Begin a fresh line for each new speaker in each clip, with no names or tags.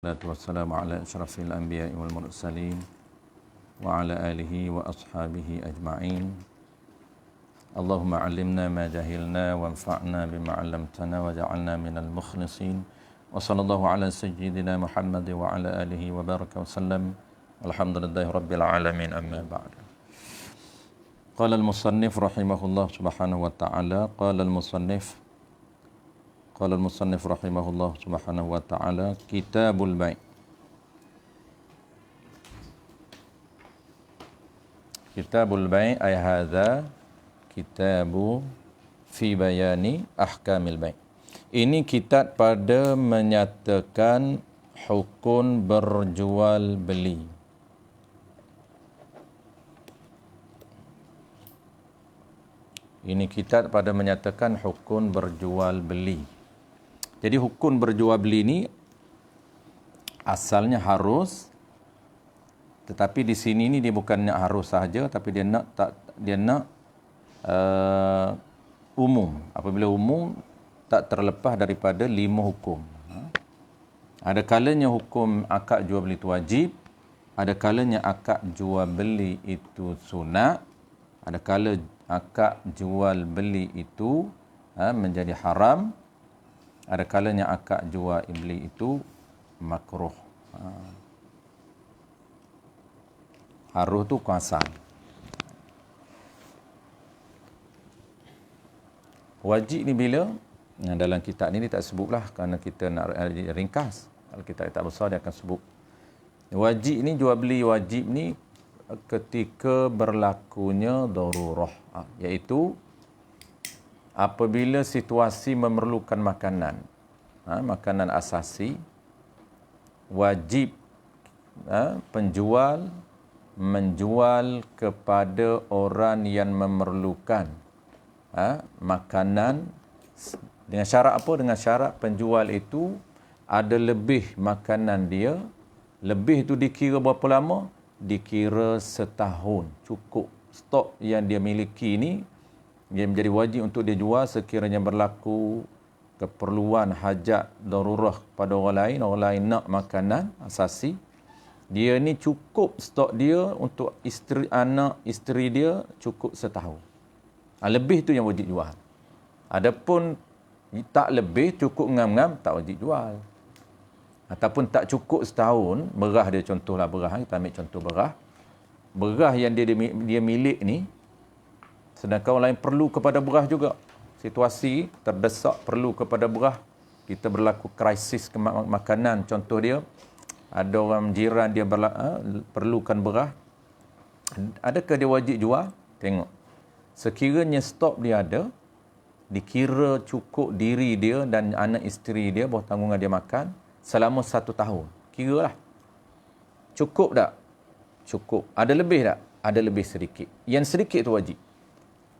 Wassalatu wassalamu ala asyrafil anbiya'i wal mursalin wa ala alihi wa ashabihi ajma'in. Allahumma 'allimna ma jahilna wanfa'na bima 'allamtana waj'alna minal mukhlisin. Wa sallallahu ala sayyidina Muhammad wa ala alihi wa baraka wasallam. Alhamdulillahi rabbil alamin, amma ba'd. Qala al-musannif rahimahullah subhanahu wa ta'ala, qala al-musannif rahimahullah subhanahu wa ta'ala, Kitabul Bai'. Kitabul Bai' ay hadza kitabu fi bayani ahkamil bai'. Ini kitab pada menyatakan hukum berjual beli. Ini kitab pada menyatakan hukum berjual beli. Jadi hukum berjual beli ini asalnya harus, tetapi di sini ni dia bukan nak harus sahaja, tapi dia nak umum. Apabila umum, tak terlepas daripada 5 hukum. Ada kalanya hukum akad jual beli itu wajib, ada kalanya akad jual beli itu sunat, ada kala akad jual beli itu menjadi haram, ada kalanya akad jual beli itu makruh. Harus tu kuasa. Wajib ni bila? Dalam kitab ni dia tak sebutlah, kerana kita nak ringkas. Kalau kita tak besar dia akan sebut. Wajib ni, jual beli wajib ni ketika berlakunya darurah, iaitu apabila situasi memerlukan makanan, makanan asasi, wajib penjual menjual kepada orang yang memerlukan makanan dengan syarat apa? Dengan syarat penjual itu ada lebih makanan dia. Lebih itu dikira berapa lama? Dikira setahun. Cukup stok yang dia miliki ini, dia menjadi wajib untuk dia jual sekiranya berlaku keperluan hajat darurah pada orang lain nak makanan asasi. Dia ni cukup stok dia untuk anak isteri dia cukup setahun. Lebih tu yang wajib jual. Adapun tak lebih, cukup ngam-ngam, tak wajib jual. Ataupun tak cukup setahun, berah dia, contohlah berah, kita ambil contoh berah. Berah yang dia milik ni, sedangkan orang lain perlu kepada berah juga. Situasi terdesak perlu kepada berah. Kita berlaku krisis makanan, contoh dia, ada orang jiran dia perlukan berah. Adakah dia wajib jual? Tengok. Sekiranya stok dia ada, dikira cukup diri dia dan anak isteri dia, bawah tanggungan dia makan, selama 1 tahun. Kiralah. Cukup tak? Cukup. Ada lebih tak? Ada lebih sedikit. Yang sedikit tu wajib.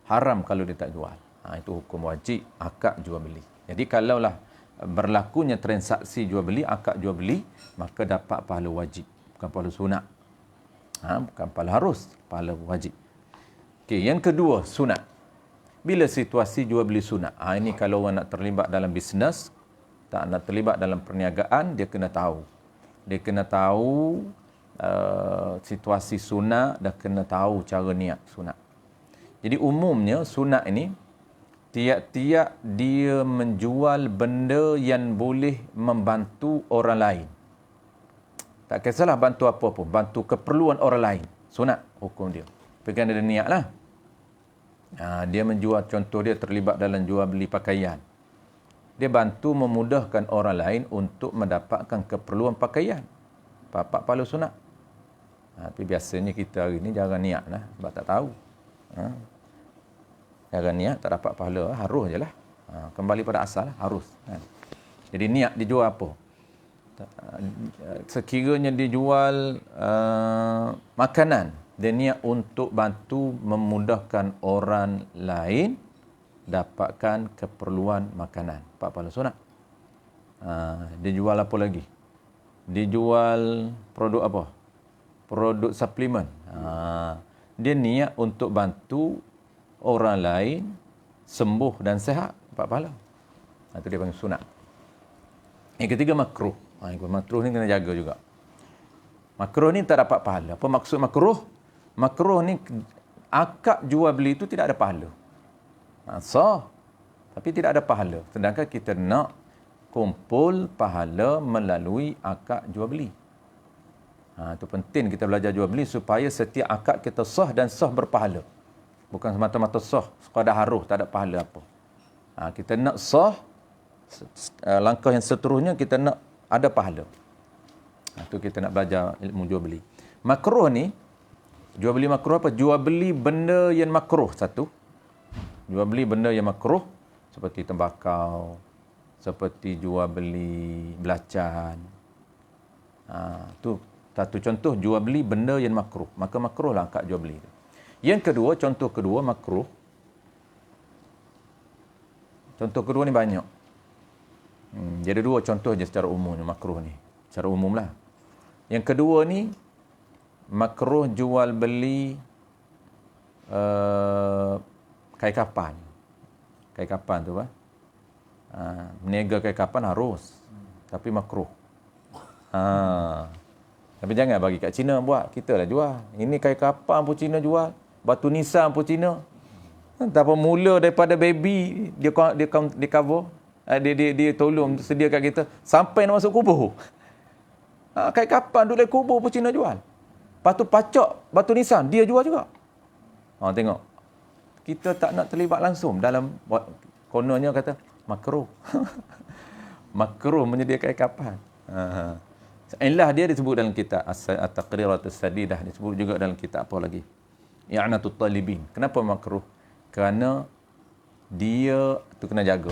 Haram kalau dia tak jual. Itu hukum wajib akad jual beli. Jadi kalaulah berlakunya transaksi jual beli, akad jual beli, maka dapat pahala wajib, bukan pahala sunat. Bukan pahala harus, pahala wajib. Okey, yang kedua, sunat. Bila situasi jual beli sunat? Ini kalau orang nak terlibat dalam bisnes, tak nak terlibat dalam perniagaan, dia kena tahu. Dia kena tahu situasi sunat dan kena tahu cara niat sunat. Jadi umumnya sunat ini, tiap-tiap dia menjual benda yang boleh membantu orang lain. Tak kisahlah bantu apa pun, bantu keperluan orang lain. Sunat hukum dia. Pegang ada niat lah. Dia menjual, contoh dia terlibat dalam jual beli pakaian. Dia bantu memudahkan orang lain untuk mendapatkan keperluan pakaian. Papak pahala sunat. Tapi biasanya kita hari ni jarang niat lah, sebab tak tahu. Jarang niat, tak dapat pahala, harus je lah. Kembali pada asal lah, harus. Jadi niat dijual apa? Sekiranya dijual makanan, dia niat untuk bantu memudahkan orang lain dapatkan keperluan makanan. Pak pahala sunat. Dia jual apa lagi? Dia jual produk apa? Produk suplemen. Dia niat untuk bantu orang lain sembuh dan sehat. Pak pahala. Itu dia panggil sunat. Yang ketiga makruh. Makruh ni kena jaga juga. Makruh ni tak dapat pahala. Apa maksud makruh? Makruh ni akad jual beli itu tidak ada pahala. Sah, tapi tidak ada pahala. Sedangkan kita nak kumpul pahala melalui akad jual beli. Itu penting kita belajar jual beli supaya setiap akad kita sah dan sah berpahala. Bukan semata-mata sah, sekadar harus, tak ada pahala apa. Kita nak sah, langkah yang seterusnya kita nak ada pahala. Itu kita nak belajar ilmu jual beli. Makruh ni, jual beli makruh apa? Jual beli benda yang makruh satu. Jual beli benda yang makruh seperti tembakau, seperti jual beli belacan. Tu satu contoh jual beli benda yang makruh. Maka makruhlah akad jual beli. Yang kedua, contoh kedua makruh. Contoh kedua ni banyak. Jadi dua contoh je secara umumnya makruh ni. Secara umum lah. Yang kedua ni makruh jual beli kai kapan. Kai kapan tu apa? Meniaga kai kapan harus. Tapi makruh. Tapi jangan bagi kat Cina buat. Kita lah jual. Ini kai kapan pun Cina jual. Batu nisan pun Cina. Tak apa mula daripada baby dia cover. Dia tolong sediakan kita sampai nak masuk kubur. Kai kapan duduk dalam kubur pun Cina jual. Lepas tu pacak batu nisan dia jual juga. Tengok. Kita tak nak terlibat langsung dalam kononnya kata makruh. Makruh menyediakan kai kapan. Ilah dia disebut dalam kitab At-Taqriratus Sadidah, disebut juga dalam kitab apa lagi? I'anatut Talibin. Kenapa makruh? Kerana dia tu kena jaga.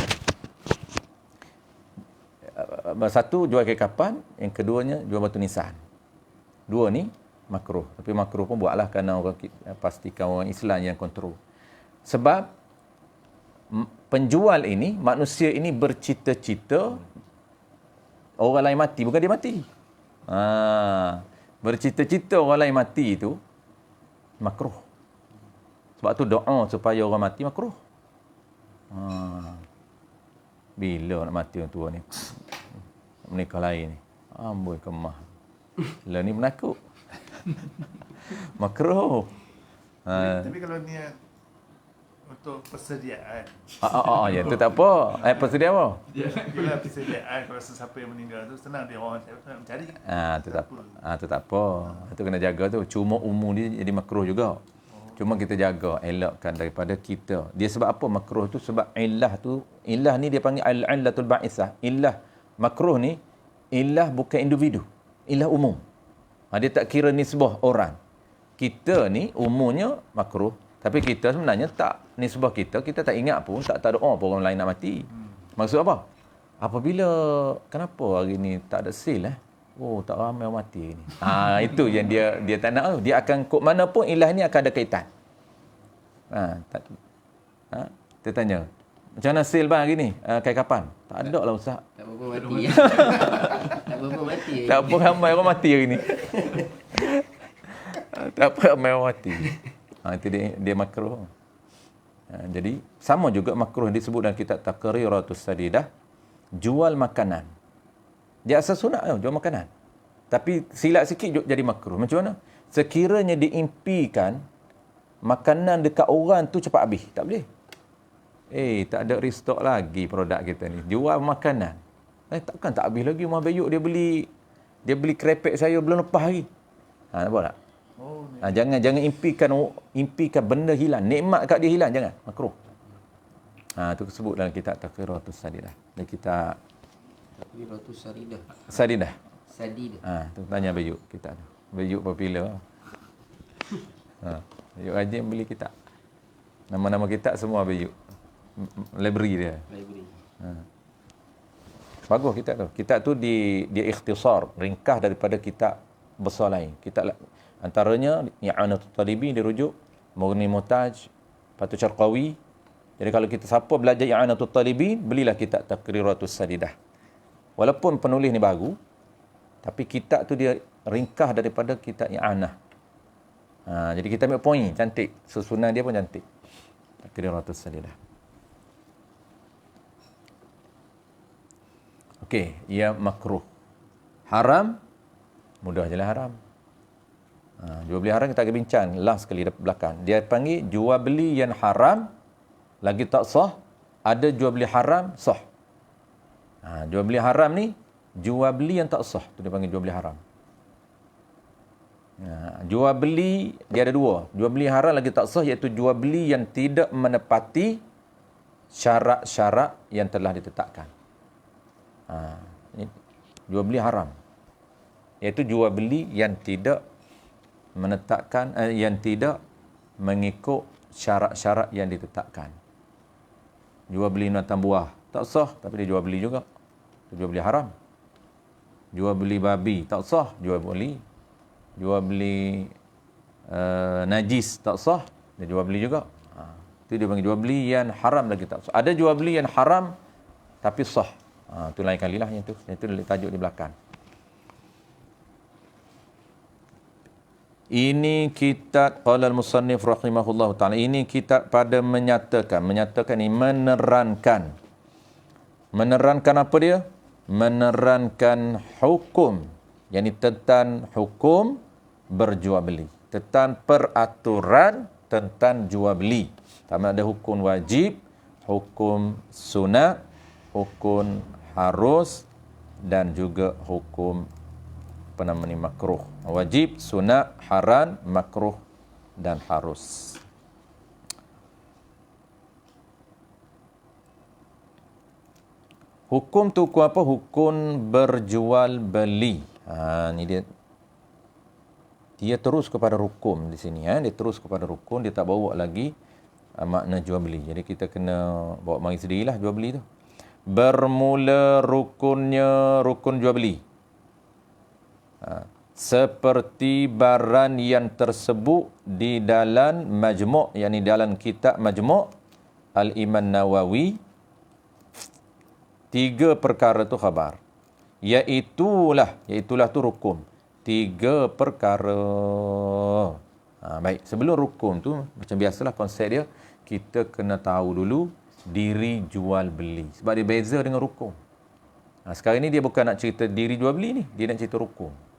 Satu jual kai kapan, yang keduanya jual batu nisan. Dua ni makruh. Tapi makruh pun buatlah kerana orang pastikan orang Islam yang kontrol. Sebab penjual ini, manusia ini bercita-cita orang lain mati, bukan dia mati. Bercita-cita orang lain mati itu makruh. Sebab tu doa supaya orang mati makruh. Bila nak mati orang tua ni? Menikah lain ni. Amboi kemah. Lah ni menakut. Makruh.
Tapi kalau niat untuk persediaan.
Ya tu tak apa. Persediaan apa?
Bila persediaan kalau sesiapa yang meninggal tu senang dia orang mencari.
Tu tak apa. Itu kena jaga tu. Cuma umum dia jadi makruh juga. Cuma kita jaga, elakkan daripada kita. Dia sebab apa makruh tu? Sebab ilah ni dia panggil al-illatul ba'isah. Ilah makruh ni, ilah bukan individu. Ilah umum. Dia tak kira nisbah orang. Kita ni umumnya makruh. Tapi kita sebenarnya tak, nisbah kita tak ingat pun, tak doa pun orang lain nak mati. Maksud apa? Kenapa hari ni tak ada sale tak ramai orang mati ni. Itu yang dia tak nak. Dia akan kok mana pun ilah ni akan ada kaitan. Dia tanya, macam mana sale bang hari ni? Kai kapan? Tak ada lah Ustaz.
Tak apa mati. Tak apa mati.
Tak apa ramai orang mati hari ni. Tak apa ramai orang mati. Itu dia makruh. Jadi sama juga makruh disebut dalam kitab Taqriratus Sadidah, jual makanan. Dia asal sunat jual makanan. Tapi silap sikit jadi makruh. Macam mana? Sekiranya diimpikan makanan dekat orang tu cepat habis. Tak boleh. Tak ada restock lagi produk kita ni. Jual makanan. Takkan tak habis lagi. Rumah Bayuk dia beli krepek saya belum lepas lagi. Nampak tak? Jangan impikan benda hilang. Nikmat kat dia hilang. Jangan. Makruh. Itu sebut dalam kitab Taqriratus Sadidah. Dan kita
Taqriratus Sadidah.
Sadidah.
Sadidah.
Tu tanya Bayuk kitab tu. Bayuk popular. Bayuk rajin beli kitab. Nama-nama kitab semua Bayuk. Library dia. Bagus kitab tu. Kitab tu dia ikhtisar, ringkas daripada kitab besar lain. Kitab antaranya I'anatul Talibin dirujuk, Mughni Muhtaj, Fathul Syarqawi. Jadi kalau kita siapa belajar I'anatul Talibin, belilah kitab Taqriratus Sadidah. Walaupun penulis ni baru, tapi kitab tu dia ringkas daripada kitab I'anah. Jadi kita ambil poin cantik, susunan dia pun cantik. Taqriratus Sadidah. Okey, ia makruh. Haram, mudah je lah haram. Jual beli haram kita akan bincang last sekali belakang. Dia panggil jual beli yang haram lagi tak sah, ada jual beli haram sah. Jual beli haram ni jual beli yang tak sah, tu dia panggil jual beli haram. Jual beli dia ada dua. Jual beli haram lagi tak sah iaitu jual beli yang tidak menepati syarat-syarat yang telah ditetapkan. Ini jual beli haram. Iaitu jual beli yang tidak menetapkan yang tidak mengikut syarat-syarat yang ditetapkan. Jual beli binatang buah tak sah tapi dia jual beli juga. Itu jual beli haram. Jual beli babi tak sah, jual beli najis tak sah, dia jual beli juga. Itu dia panggil jual beli yang haram lagi tak sah. Ada jual beli yang haram tapi sah. Itu lain kali lah yang tu. Itu tajuk di belakang. Ini kitab qala al-musannif rahimahullah ta'ala. Ini kitab pada menyatakan ini menerangkan. Menerangkan apa dia? Menerangkan hukum. Yani tentang hukum berjual beli. Tentang peraturan tentang jual beli. Sama ada hukum wajib, hukum sunat, hukum harus dan juga hukum makruh. Wajib, sunat, haram, makruh dan harus. Hukum tu apa? Hukum berjual beli. Ni dia. Dia terus kepada rukun di sini. Dia terus kepada rukun. Dia tak bawa lagi makna jual beli. Jadi kita kena bawa mari sendirilah jual beli tu. Bermula rukunnya rukun jual beli. Seperti barang yang tersebut di dalam majmu', yakni dalam kitab majmu' Al-Imam Nawawi. 3 perkara tu khabar. Iaitulah tu rukun. 3 perkara. Baik, sebelum rukun tu macam biasalah konsep dia, kita kena tahu dulu diri jual beli. Sebab dia beza dengan rukun. Sekarang ni dia bukan nak cerita diri jual beli ni, dia nak cerita rukun.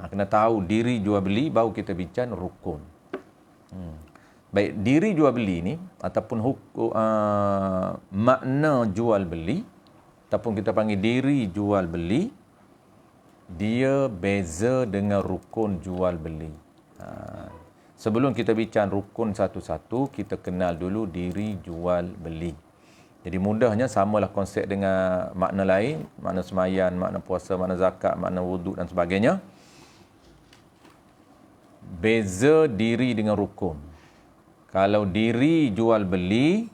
Kena tahu diri jual beli baru kita bincang rukun. Baik, diri jual beli ni ataupun makna jual beli ataupun kita panggil diri jual beli, dia beza dengan rukun jual beli. Sebelum kita bincang rukun satu-satu, kita kenal dulu diri jual beli. Jadi mudahnya samalah konsep dengan makna lain, makna semayan, makna puasa, makna zakat, makna wuduk dan sebagainya. Beza diri dengan rukun. Kalau diri jual beli,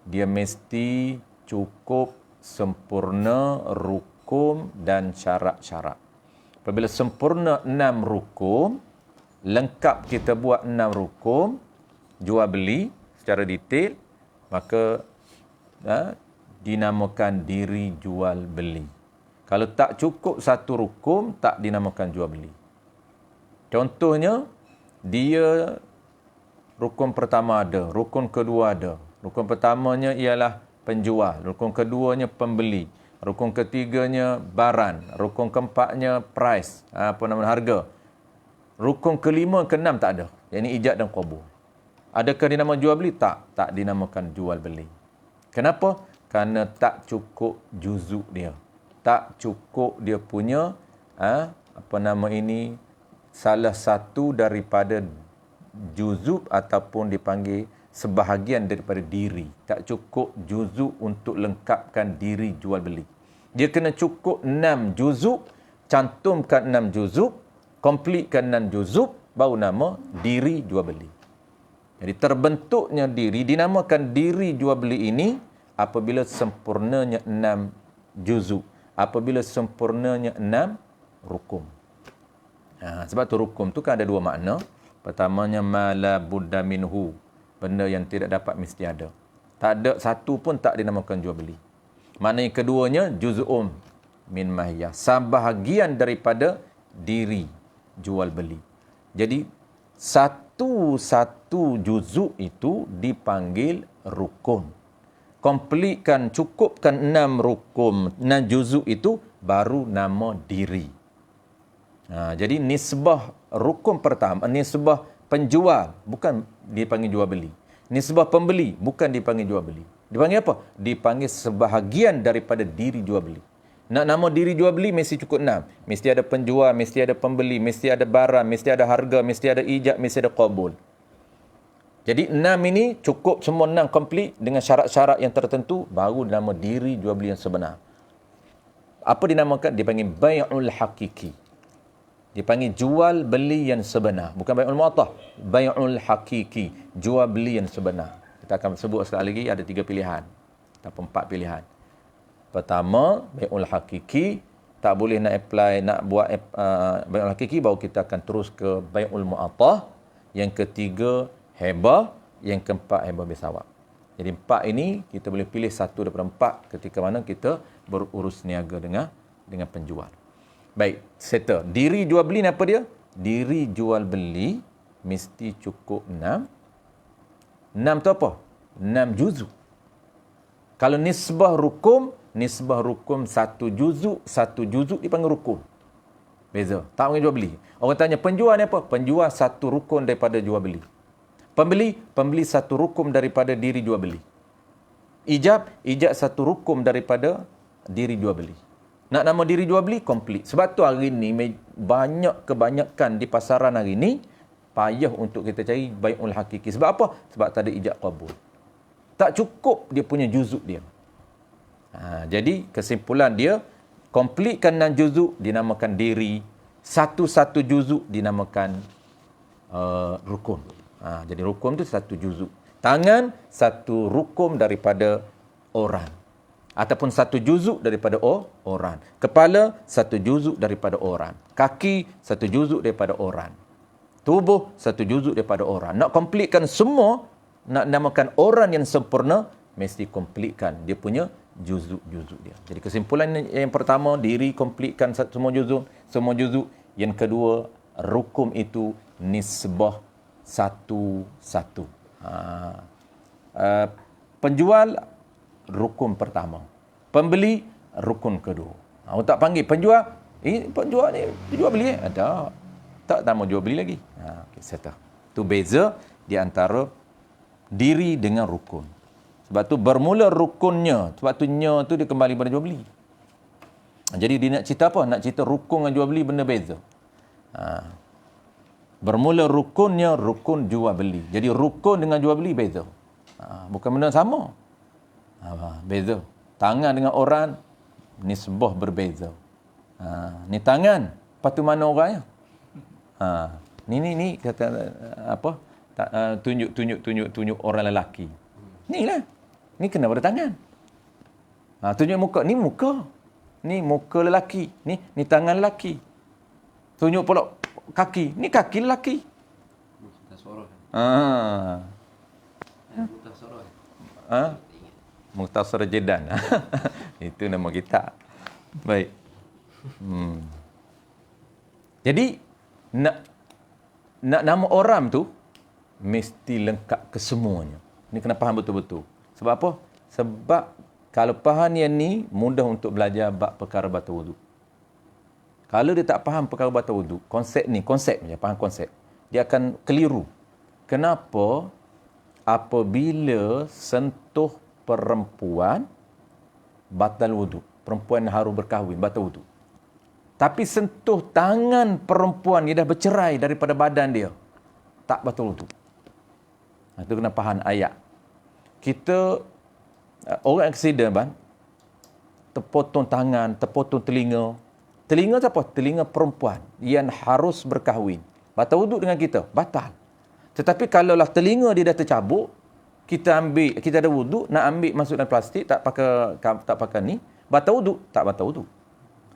dia mesti cukup sempurna rukun dan syarat-syarat. Apabila sempurna 6 rukun, lengkap kita buat 6 rukun jual beli secara detail, maka dinamakan diri jual beli. Kalau tak cukup satu rukun, tak dinamakan jual beli. Contohnya, dia rukun pertama ada, rukun kedua ada. Rukun pertamanya ialah penjual, rukun keduanya pembeli, rukun ketiganya barang, rukun keempatnya price, harga. Rukun kelima, keenam tak ada. Yang ini ijab dan qabul. Adakah dinamakan jual beli? Tak dinamakan jual beli. Kenapa? Kerana tak cukup juzuk dia. Tak cukup dia punya salah satu daripada juzuk ataupun dipanggil sebahagian daripada diri. Tak cukup juzuk untuk lengkapkan diri jual beli. Dia kena cukup 6 juzuk, cantumkan 6 juzuk, komplitkan 6 juzuk, baru nama diri jual beli. Jadi terbentuknya diri, dinamakan diri jual beli ini apabila sempurnanya 6 juzuk. Apabila sempurnanya 6 rukun. Sebab tu rukun tu kan ada 2 makna. Pertamanya ma la budda minhu, benda yang tidak dapat mesti ada. Tak ada satu pun tak dinamakan jual beli. Maknanya keduanya juz'um min mahiyah, sebahagian daripada diri jual beli. Jadi satu juzuk itu dipanggil rukun. Komplitkan, cukupkan 6 rukun, 6 juzuk itu baru nama diri. Jadi nisbah rukun pertama, nisbah penjual bukan dipanggil jual beli. Nisbah pembeli bukan dipanggil jual beli. Dipanggil apa? Dipanggil sebahagian daripada diri jual beli. Nak nama diri jual beli mesti cukup 6. Mesti ada penjual, mesti ada pembeli, mesti ada barang, mesti ada harga, mesti ada ijab, mesti ada qabul. Jadi 6 ini cukup semua 6 komplit dengan syarat-syarat yang tertentu, baru nama diri jual beli yang sebenar. Apa dinamakan? Dipanggil bai'ul hakiki. Dipanggil jual beli yang sebenar. Bukan bai'ul mu'attah. Bai'ul hakiki. Jual beli yang sebenar. Kita akan sebut sekali lagi ada 3 pilihan. Ataupun 4 pilihan. Pertama, bai'ul hakiki. Tak boleh nak apply, nak buat bai'ul hakiki, baru kita akan terus ke bai'ul mu'attah. Yang ketiga, hibah. Yang keempat, hibah bersawab. Jadi 4 ini kita boleh pilih satu daripada 4 ketika mana kita berurus niaga dengan penjual. Baik, settle. Diri jual beli ni apa dia? Diri jual beli mesti cukup 6. 6 tu apa? 6 juzuk. Kalau nisbah rukum 1 juzuk dipanggil rukum. Beza. Tak panggil jual beli. Orang tanya penjual ni apa? Penjual 1 rukun daripada jual beli. Pembeli 1 rukun daripada diri jual beli. Ijab 1 rukun daripada diri jual beli. Nak nama diri jual beli komplit. Sebab tu hari ni kebanyakan di pasaran hari ni payah untuk kita cari bai'ul hakiki. Sebab apa? Sebab tak ada ijab qabul. Tak cukup dia punya juzuk dia. Jadi kesimpulan dia, komplitkan 6 juzuk dinamakan diri, satu juzuk dinamakan rukun. Jadi rukun tu 1 juzuk. Tangan 1 rukun daripada orang. Ataupun 1 juzuk daripada orang. Kepala 1 juzuk daripada orang. Kaki 1 juzuk daripada orang. Tubuh 1 juzuk daripada orang. Nak komplitkan semua, nak namakan orang yang sempurna, mesti komplitkan dia punya juzuk-juzuk dia. Jadi kesimpulan yang pertama, diri komplitkan semua juzuk. Yang kedua, rukun itu nisbah satu-satu. Penjual rukun pertama. Pembeli rukun kedua. Orang tak panggil penjual, penjual ni jual beli ada. Tak nama jual beli lagi. Okay, settle. Tu beza di antara diri dengan rukun. Sebab tu bermula rukunnya. Sebab tu nya tu dia kembali pada jual beli. Jadi dia nak cerita apa? Nak cerita rukun dengan jual beli benda beza. Bermula rukunnya rukun jual beli. Jadi rukun dengan jual beli beza. Bukan benda sama. Beza. Tangan dengan orang nisbah berbeza. Ni tangan, lepas tu mana orangnya? Ni kata apa? Tunjuk orang lelaki. Inilah. Ni kena pada tangan. Tunjuk muka, ni muka. Ni muka lelaki. Ni tangan lelaki. Tunjuk pula kaki. Ni kaki lelaki. Mukhtasar Jidan. Itu nama kita. Baik. Jadi nak nama orang tu mesti lengkap kesemuanya. Ni kena faham betul-betul. Sebab apa? Sebab kalau faham yang ni mudah untuk belajar bab perkara batal wuduk. Kalau dia tak faham perkara batal wuduk, konsep je, faham konsep, dia akan keliru. Kenapa? Apabila sentuh perempuan batal wuduk. Perempuan harus berkahwin, batal wuduk. Tapi sentuh tangan perempuan, dia dah bercerai daripada badan dia, tak batal wuduk. Itu kena faham ayat. Kita, orang aksiden, terpotong tangan, terpotong telinga. Telinga siapa? Telinga perempuan yang harus berkahwin. Batal wuduk dengan kita? Batal. Tetapi kalaulah telinga dia dah tercabuk, kita ada wuduk, nak ambil masuk dalam plastik, tak pakai ni, batal wuduk? Tak batal wuduk.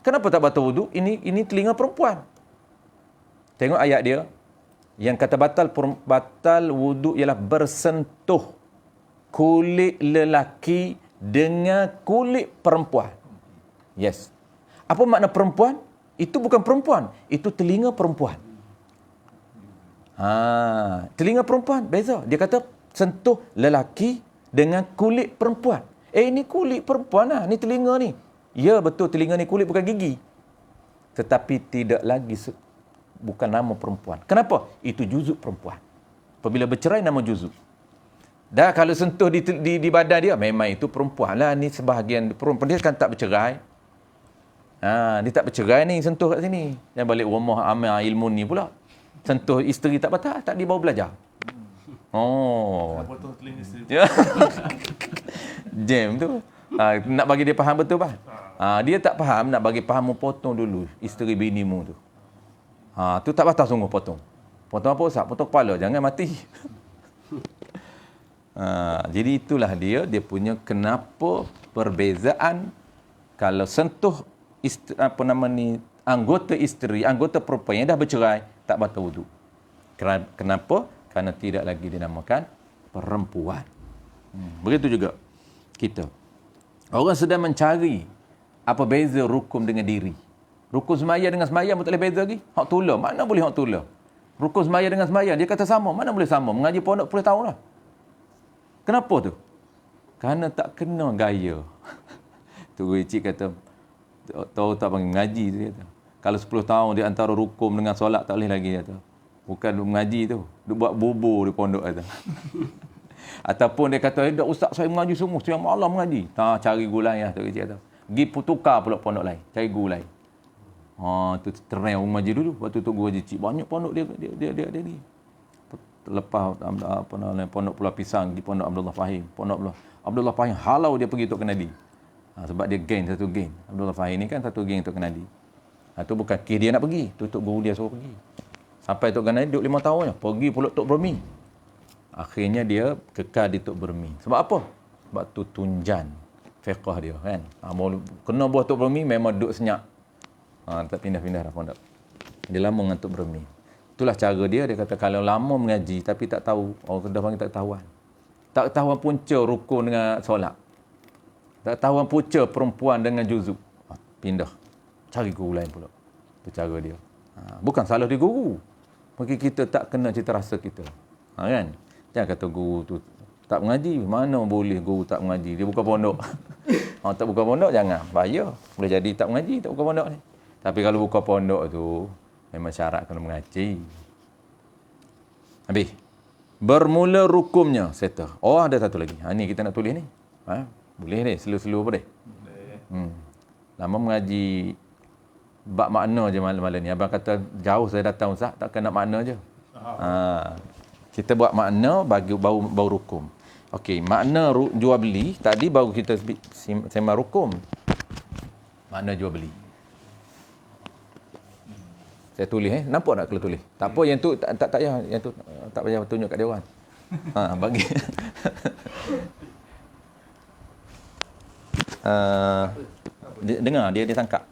Kenapa tak batal wuduk? Ini telinga perempuan. Tengok ayat dia. Yang kata batal wuduk ialah bersentuh kulit lelaki dengan kulit perempuan. Yes. Apa makna perempuan? Itu bukan perempuan. Itu telinga perempuan. Telinga perempuan, beza. Dia kata sentuh lelaki dengan kulit perempuan. Ini kulit perempuan lah. Ni telinga ni. Ya, betul, telinga ni kulit bukan gigi. Tetapi tidak lagi bukan nama perempuan. Kenapa? Itu juzuk perempuan. Apabila bercerai, nama juzuk. Dah kalau sentuh di badan dia, memang itu perempuan lah. Ni sebahagian perempuan. Dia kan tak bercerai. Dia tak bercerai ni, sentuh kat sini. Dan balik rumah amal ilmu ni pula. Sentuh isteri tak patah, tak dibawa belajar. Oh.
Nak potong telinga isteri.
Jam tu. Nak bagi dia faham betul, Pak. Dia tak faham, nak bagi faham, potong dulu isteri binimu tu. Tu tak patah sungguh potong. Potong apa, Ustaz? Potong kepala, jangan mati. Jadi itulah dia punya kenapa perbezaan kalau sentuh anggota isteri, anggota perempuan yang dah bercerai, tak batal wuduk. Kenapa? Kerana tidak lagi dinamakan perempuan. Begitu juga kita. Orang sedang mencari apa beza rukun dengan diri. Rukun sembahyang dengan sembahyang tak boleh beza lagi. Hak tula, mana boleh hak tula? Rukun sembahyang dengan sembahyang, dia kata sama, mana boleh sama? Mengaji pondok 10 tahun lah. Kenapa tu? Kerana tak kena gaya. Tu cik kata, tahu tak panggil mengaji tu, dia kata. Kalau 10 tahun di antara rukun dengan solat tak boleh lagi, dia kata. Bukan mengaji tu, duk buat bubur di pondok kata. Ataupun dia kata, dah ustaz saya mengaji semua, siang malam mengaji. Cari guru lain lah, tu cik kata. Pergi tukar pula pondok lain, cari guru lain. Tu trend orang mengaji dulu. Waktu tu guru haji cik, banyak pondok dia ni. Lepas pondok Pulau Pisang, di pondok Abdullah Fahim. Pondok Abdullah Fahim halau dia pergi Tok Kenadi. Sebab dia satu geng. Abdullah Fahim ni kan satu geng Tok Kenadi. Tu bukan kes dia nak pergi, tu Tok Guru dia suruh pergi. Sampai Tok Kenadi duduk 5 tahun je, pergi pula Tok Bermi. Akhirnya dia kekal di Tok Bermi. Sebab apa? Sebab tu tunjan fiqh dia kan. Kena buah Tok Bermi memang duduk senyap. Tak pindah-pindah dah pondok. Dia lama dengan Tok Bermi. Itulah cara dia kata kalau lama mengaji tapi tak tahu, orang Kedah panggil tak ketahuan. Tak ketahuan punca rukun dengan solat. Tak ketahuan punca perempuan dengan juzuk. Pindah. Cari guru lain pula. Itu cara dia. Bukan salah di guru. Mungkin kita tak kena cita rasa kita. Kan? Jangan kata guru tu tak mengaji. Mana boleh guru tak mengaji? Dia buka pondok. Tak buka pondok jangan. Bahaya. Boleh jadi tak mengaji, tak buka pondok ni. Tapi kalau buka pondok tu, memang syarat kena mengaji. Habis. Bermula rukumnya. Settle. Ada satu lagi. Ni kita nak tulis ni. Boleh ni. Slow-slow apa deh? Boleh. Lama mengaji bab makna je malam-malam ni. Abang kata jauh saya datang Ustaz, tak kena makna je. Kita buat makna bagi baru rukum. Okey, makna jual beli tadi baru kita sembang rukum. Makna jual beli. Saya tulis nampak tak kalau tulis? Tak apa yang tu tak payah, yang tu tak payah tunjuk kat dia orang. Bagi. Dengar dia tangkap.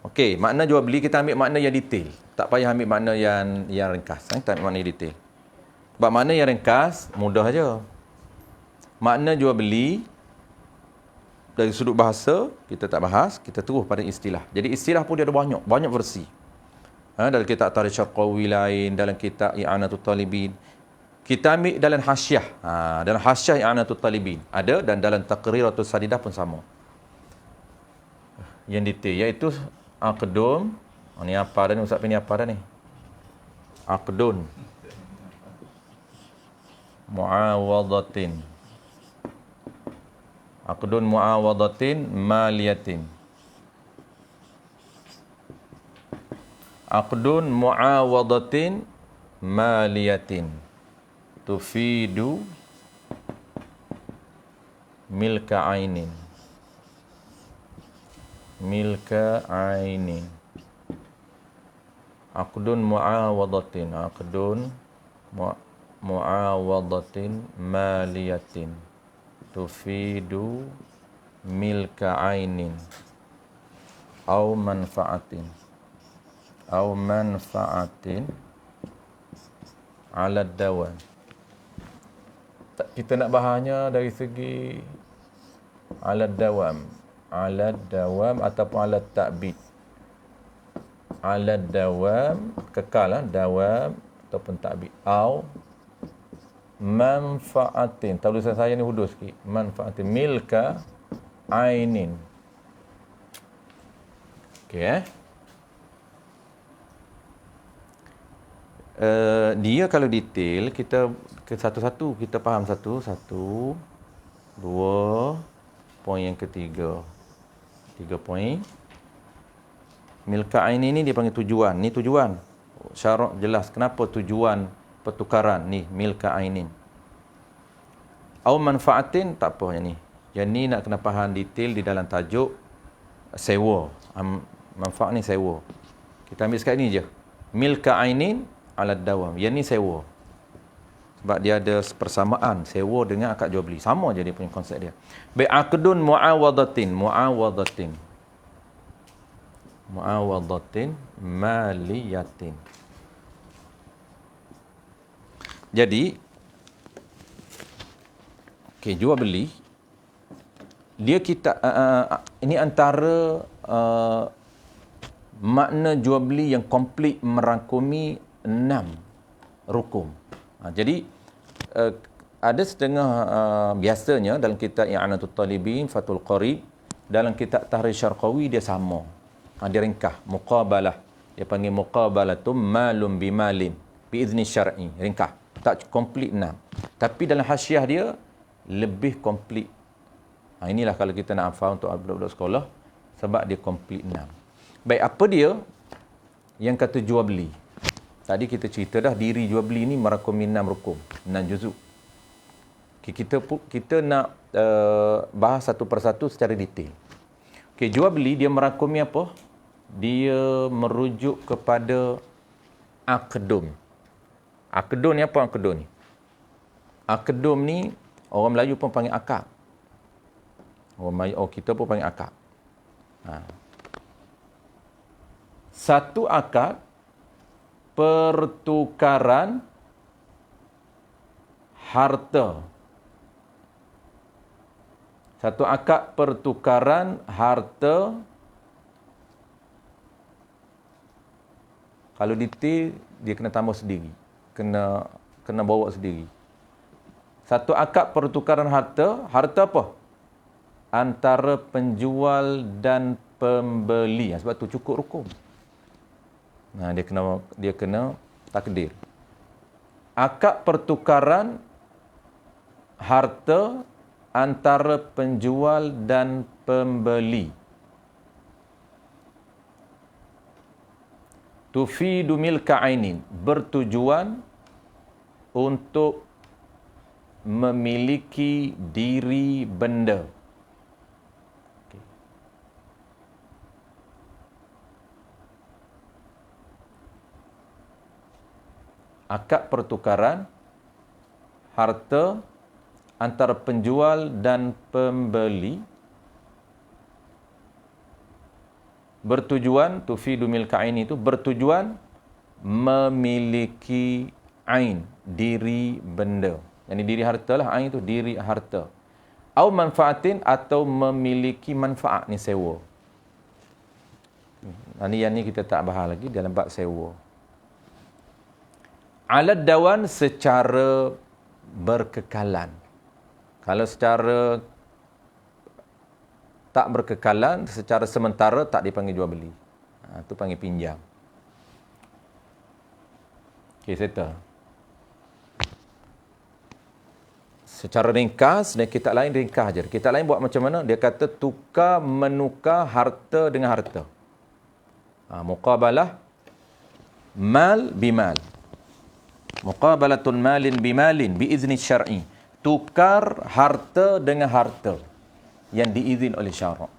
Okey, makna jual beli kita ambil makna yang detail. Tak payah ambil makna yang ringkas. Kita ambil makna yang detail. Sebab makna yang ringkas mudah aja. Makna jual beli dari sudut bahasa kita tak bahas, kita terus pada istilah. Jadi istilah pun dia ada banyak versi. Dalam kitab Tarikh Syaqawi lain, dalam kitab I'anatul Talibin. Kita ambil dalam hasyiah. Dalam hasyiah I'anatul Talibin ada, dan dalam Taqriratus Sadidah pun sama. Yang detail iaitu aqdun. Ni apa dah ni Ustaz, ni apa dah ni? Aqdun muawadatin. Aqdun muawadatin maliyatin. Aqdun muawadatin maliyatin tufidu milka ainin. Milka ainin. Aqdun muawadatin. Aqdun muawadatin maliyatin tufidu milka ainin au manfaatin ala dawam. Kita nak bahasnya dari segi ala dawam ataupun ala ta'bid. Ala dawam kekal dawam ataupun ta'bid, au manfaatin. Tulisan saya ni hudus sikit. Manfaatin milka ainin. Okey dia kalau detail, kita ke satu-satu, kita faham satu, dua, poin yang ketiga, 3 poin. Milka aini ni dia panggil tujuan. Ni tujuan. Syarak jelas. Kenapa tujuan pertukaran ni milka ainin? Au manfaatin, tak apa yang ni. Yang ni nak kena faham detail di dalam tajuk sewa. Manfaat ni sewa. Kita ambil sekarang ni je. Milka ainin ala dawam. Yang ni sewa. Sebab dia ada persamaan sewa dengan akad jual beli. Sama je dia punya konsep dia. Baik, aqdun muawadatin maliyatin. Jadi jual beli dia kita ini antara makna jual beli yang komplit merangkumi 6 rukun. Jadi ada setengah biasanya dalam kitab I'anatul Talibin, Fathul Qarib, dalam kitab Tahrir Syarqawi dia sama. Dia ringkah muqabalah. Dia panggil muqabalatum malum bimalin biizni syar'i. Ringkah. Tak komplit 6. Tapi dalam hasyiah dia lebih komplit. Inilah kalau kita nak hafal untuk budak-budak sekolah, sebab dia komplit 6. Baik, apa dia yang kata jual beli? Tadi kita cerita dah diri jual beli ni merangkumi 6 rukun, 6 juzuk. Kita nak bahas satu persatu secara detail. Jual beli dia merangkumi apa? Dia merujuk kepada aqdum. Aqdum ni apa aqdum ni? Aqdum ni orang Melayu pun panggil akad. Kita pun panggil akad. Satu akad pertukaran harta. Satu akad pertukaran harta. Kalau detail, dia kena tambah sendiri. Kena bawa sendiri. Satu akad pertukaran harta. Harta apa? Antara penjual dan pembeli. Sebab tu cukup rukun. Dia kena takdir. Akad pertukaran harta antara penjual dan pembeli. Tufidu milka ainin, bertujuan untuk memiliki diri benda. Akad pertukaran harta antara penjual dan pembeli bertujuan, tufidu milka ain itu bertujuan memiliki ain, diri benda. Yang diri harta lah, ain itu diri harta. Au manfaatin, atau memiliki manfaat, ni sewa. Yang ni kita tak bahas lagi dalam bab sewa. Alad dawan, secara berkekalan. Kalau secara tak berkekalan, secara sementara, tak dipanggil jual beli. Itu panggil pinjam. Okey, settle. Secara ringkas, dan kitab lain ringkas je. Kitab lain buat macam mana? Dia kata tukar menukar harta dengan harta. Muqabalah mal bimal. Muqabalatun malin bimalin biizni syar'i. Tukar harta dengan harta yang diizin oleh syarak.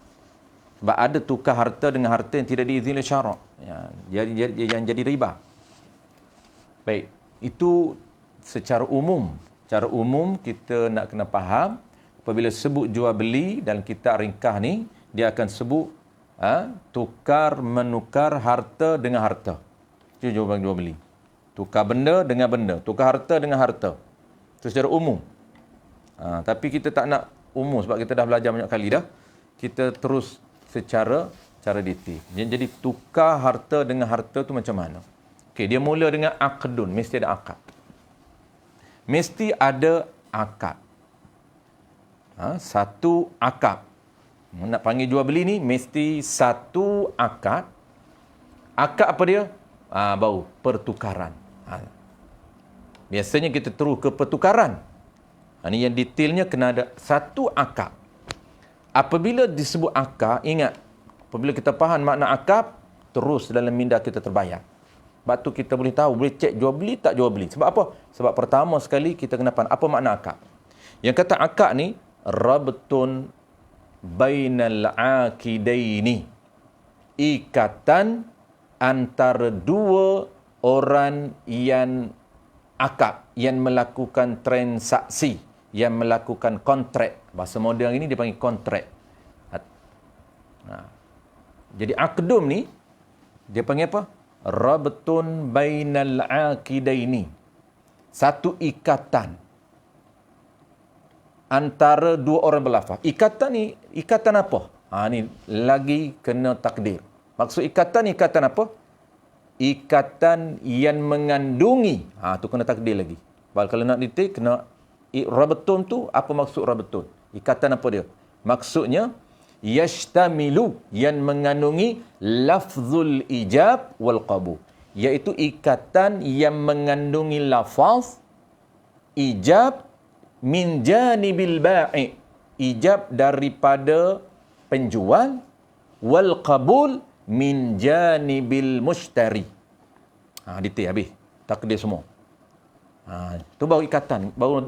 Sebab ada tukar harta dengan harta yang tidak diizin oleh syarak. Yang jadi riba. Baik, itu secara umum. Secara umum kita nak kena faham, apabila sebut jual beli dalam kitab ringkas ni, dia akan sebut tukar menukar harta dengan harta. Itu jawapan jual beli. Tukar benda dengan benda, tukar harta dengan harta. Itu secara umum. Tapi kita tak nak umum sebab kita dah belajar banyak kali dah. Kita terus secara detail. Jadi tukar harta dengan harta tu macam mana? Okey, dia mula dengan aqdun, mesti ada akad. Mesti ada akad. Satu akad. Nak panggil jual beli ni mesti satu akad. Akad apa dia? Bau pertukaran. Biasanya kita terus ke pertukaran. Ini yang detailnya kena ada satu akad. Apabila disebut akad, ingat, apabila kita faham makna akad, terus dalam minda kita terbayang. Sebab tu kita boleh tahu, boleh cek jual beli tak jual beli. Sebab apa? Sebab pertama sekali kita kena faham apa makna akad. Yang kata akad ni, rabtun bainal aqidaini. Ikatan antara dua orang yang akad, yang melakukan transaksi, yang melakukan kontrak. Bahasa moden ini dipanggil kontrak. Jadi akdum ni dia panggil apa? Rabtun bainal aqidaini. Satu ikatan antara dua orang berlafaz. Ikatan ni ikatan apa? Ni lagi kena takdir. Maksud ikatan apa? Ikatan yang mengandungi. Tu kena takdir lagi. Kalau nak detail kena rabtun tu apa maksud rabtun? Ikatan apa dia? Maksudnya yashtamilu, yang mengandungi lafzul ijab wal qabul, iaitu ikatan yang mengandungi lafaz ijab min janibil ba'i, ijab daripada penjual, wal qabul min janibil mushtari. Detail habis. Takdir semua. Tu baru ikatan, baru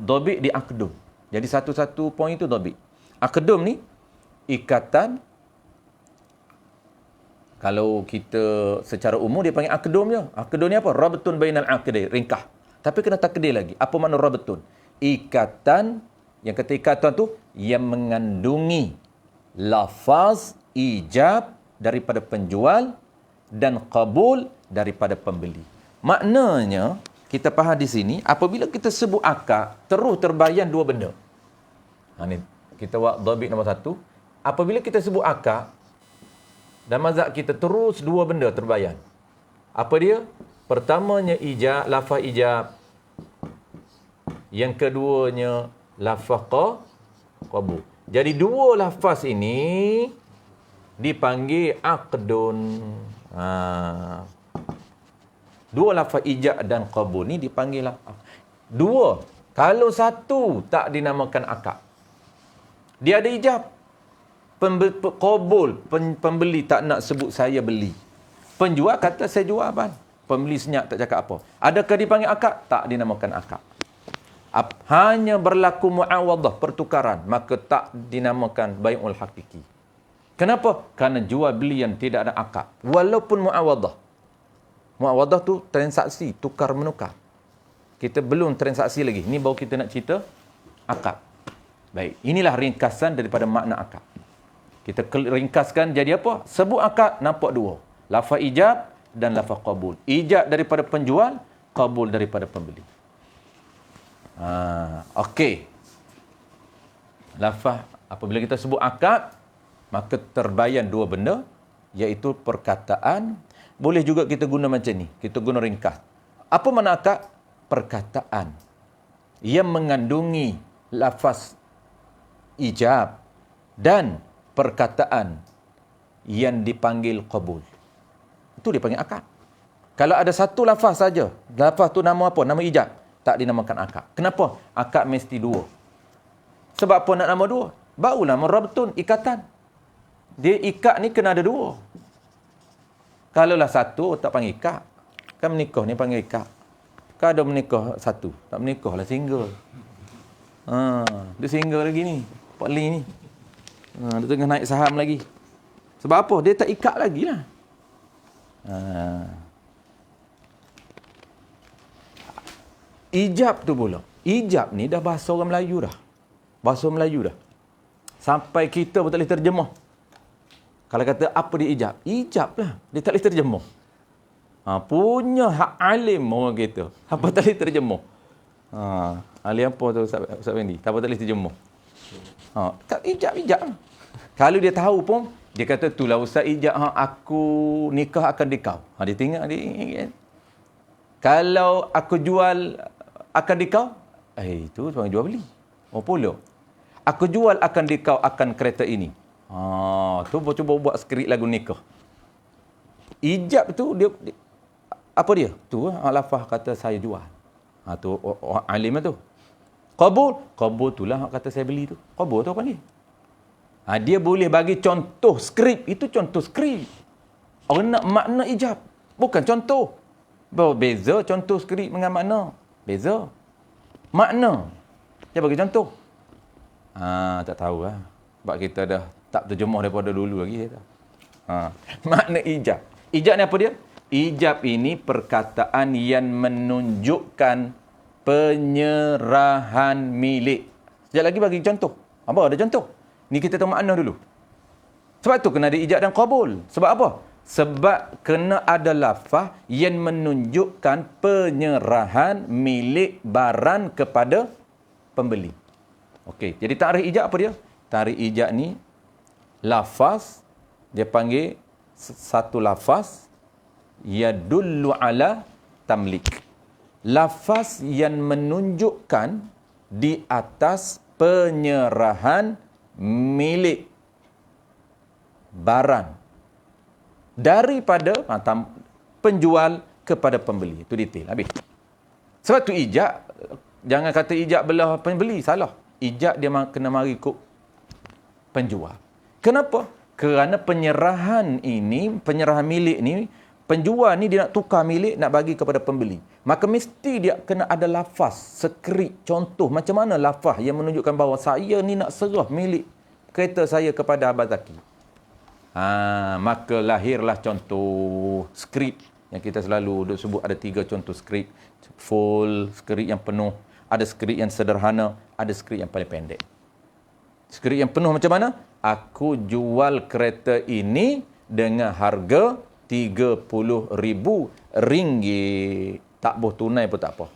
dobit di akdum. Jadi satu-satu poin itu dobit. Akdum ni ikatan, kalau kita secara umum dia panggil akdum je. Akdum ni apa? Rabtun bainal aqdai, ringkah. Tapi kena takdir lagi. Apa makna rabtun? Ikatan, yang kata ikatan tu yang mengandungi lafaz ijab daripada penjual dan qabul daripada pembeli. Maknanya kita faham di sini, apabila kita sebut akad, terus terbayang dua benda. Ni kita buat dhabit nombor 1. Apabila kita sebut akad, dan mazhab kita terus dua benda terbayang. Apa dia? Pertamanya ijab, lafaz ijab. Yang keduanya lafaz qabul. Jadi dua lafaz ini dipanggil aqdun. Dua lafaz ijab dan qabul ni dipanggil dua. Kalau satu tak dinamakan akad. Dia ada ijab. Qabul, pembeli tak nak sebut saya beli. Penjual kata saya jual abang. Pembeli senyap tak cakap apa. Adakah dipanggil akad? Tak dinamakan akad. Hanya berlaku muawadah, pertukaran, maka tak dinamakan bai'ul hakiki. Kenapa? Kerana jual beli yang tidak ada akad. Walaupun muawadah. Muawadah tu transaksi, tukar menukar. Kita belum transaksi lagi. Ini baru kita nak cerita akad. Baik, inilah ringkasan daripada makna akad. Kita ringkaskan jadi apa? Sebut akad, nampak dua. Lafaz ijab dan lafaz qabul. Ijab daripada penjual, qabul daripada pembeli. Okey. Lafaz, apabila kita sebut akad, maka terbayang dua benda, iaitu perkataan. Boleh juga kita guna macam ni. Kita guna ringkas. Apa makna akad? Perkataan yang mengandungi lafaz ijab dan perkataan yang dipanggil qabul. Itu dipanggil akad. Kalau ada satu lafaz saja, lafaz tu nama apa? Nama ijab. Tak dinamakan akad. Kenapa? Akad mesti dua. Sebab apa nak nama dua? Baru nama rabtun, ikatan. Dia ikat ni kena ada dua. Kalaulah satu, tak panggil ikat. Kan menikah ni panggil ikat. Kan ada menikah satu. Tak menikah lah single. Dia single lagi ni. Pak Lee ni. Dia tengah naik saham lagi. Sebab apa? Dia tak ikat lagi lah. Ijab tu pula. Ijab ni dah bahasa orang Melayu dah. Bahasa Melayu dah. Sampai kita pun tak boleh terjemah. Kalau kata apa dia ijab? Ijab lah. Dia tak boleh terjemah. Punya hak alim orang kita. Apa tak boleh terjemah? Alim apa tu Ustaz Fendi? Tak boleh terjemah. Ijab. Kalau dia tahu pun, dia kata, itulah Ustaz ijab, aku nikah akan dikau. Dia tengok dia. Kalau aku jual akan dikau, itu seorang jual beli. Pula. Aku jual akan dikau akan kereta ini. Tu cuba buat skrip lagu nikah. Ijab tu dia apa dia? Tu lafaz kata saya jual. Tu orang alim tu. Qabul itulah hak kata saya beli tu. Qabul tu apa ni? Dia boleh bagi contoh skrip. Itu contoh skrip. Orang nak makna ijab. Bukan contoh. Beza contoh skrip dengan makna. Beza. Makna. Dia bagi contoh. Tak tahu lah. Sebab kita dah tak terjemah daripada dulu lagi. Makna ijab. Ijab ni apa dia? Ijab ini perkataan yang menunjukkan penyerahan milik. Sekejap lagi bagi contoh. Apa ada contoh? Ni kita tahu makna dulu. Sebab tu kena ada ijab dan qabul. Sebab apa? Sebab kena ada lafaz yang menunjukkan penyerahan milik barang kepada pembeli. Okey, jadi takrif ijab apa dia? Takrif ijab ni lafaz, dia panggil satu lafaz yadullu ala tamlik. Lafaz yang menunjukkan di atas penyerahan milik barang daripada penjual kepada pembeli. Itu detail. Habis. Sebab tu ijab, jangan kata ijab belah pembeli. Salah. Ijab dia kena mari ikut penjual. Kenapa? Kerana penyerahan milik ni, penjual ni dia nak tukar milik, nak bagi kepada pembeli. Maka mesti dia kena ada lafaz, skrip, contoh. Macam mana lafaz yang menunjukkan bahawa saya ni nak serah milik kereta saya kepada Abang Zaki. Maka lahirlah contoh skrip yang kita selalu duk sebut. Ada 3 contoh skrip. Full, skrip yang penuh. Ada skrip yang sederhana. Ada skrip yang paling pendek. Skrip yang penuh macam mana? Aku jual kereta ini dengan harga RM30,000. Tak boh tunai pun tak apa.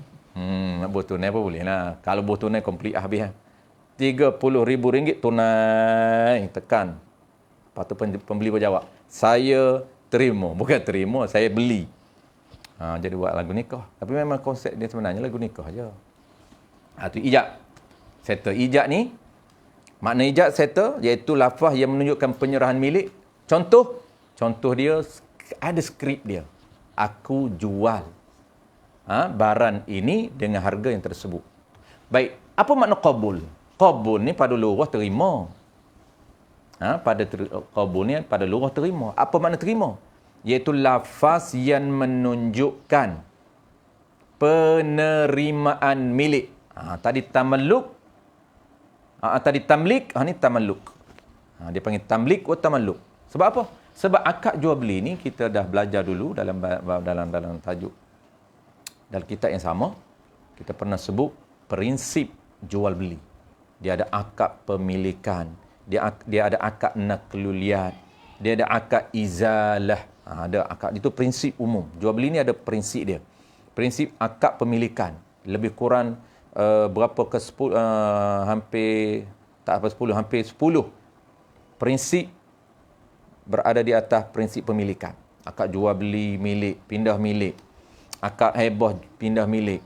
Nak boh tunai pun boleh lah. Kalau boh tunai komplit habis lah. RM30,000 tunai. Tekan. Lepas tu pembeli berjawab, saya terima. Bukan terima, saya beli. Jadi buat lagu nikah. Tapi memang konsep dia sebenarnya lagu nikah je. Itu ijab. Settle. Ijab ni, makna ijab settle, iaitu lafaz yang menunjukkan penyerahan milik. Contoh dia, ada skrip dia. Aku jual barang ini dengan harga yang tersebut. Baik, apa makna qabul? Qabul ni pada lughah terima. Qabul ni pada lughah terima. Apa makna terima? Iaitu lafaz yang menunjukkan penerimaan milik. Tadi tamalluk. Tadi tamlik, ni tamalluk. Dia panggil tamlik atau tamalluk. Sebab apa? Sebab akad jual beli ni kita dah belajar dulu dalam tajuk. Dalam kitab yang sama, kita pernah sebut prinsip jual beli. Dia ada akad pemilikan, dia ada akad nakluliyat, dia ada akad izalah. Ada akad, itu prinsip umum. Jual beli ni ada prinsip dia. Prinsip akad pemilikan. Lebih kurang berapa ke 10, hampir 10 prinsip berada di atas prinsip pemilikan. Akad jual beli milik, pindah milik. Akad hebah pindah milik.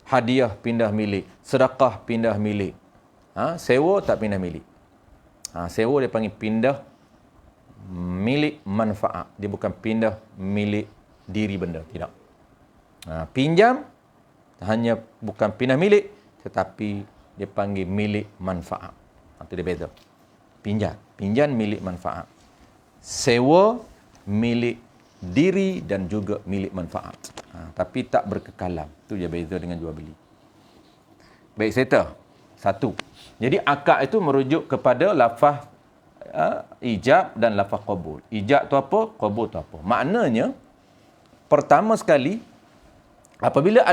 Hadiah pindah milik. Sedekah pindah milik. Sewa tak pindah milik. Sewa dia panggil pindah milik manfaat. Dia bukan pindah milik diri benda. Tidak. Pinjam hanya bukan pindah milik, tetapi dia panggil milik manfaat. Itu dia beza. Pinjam milik manfaat. Sewa milik diri dan juga milik manfaat. Tapi tak berkekalan. Itu je beza dengan jual beli. Baik, settle. Satu. Jadi akad itu merujuk kepada lafaz ijab dan lafaz qabul. Ijab tu apa? Qabul tu apa? Maknanya, pertama sekali, apabila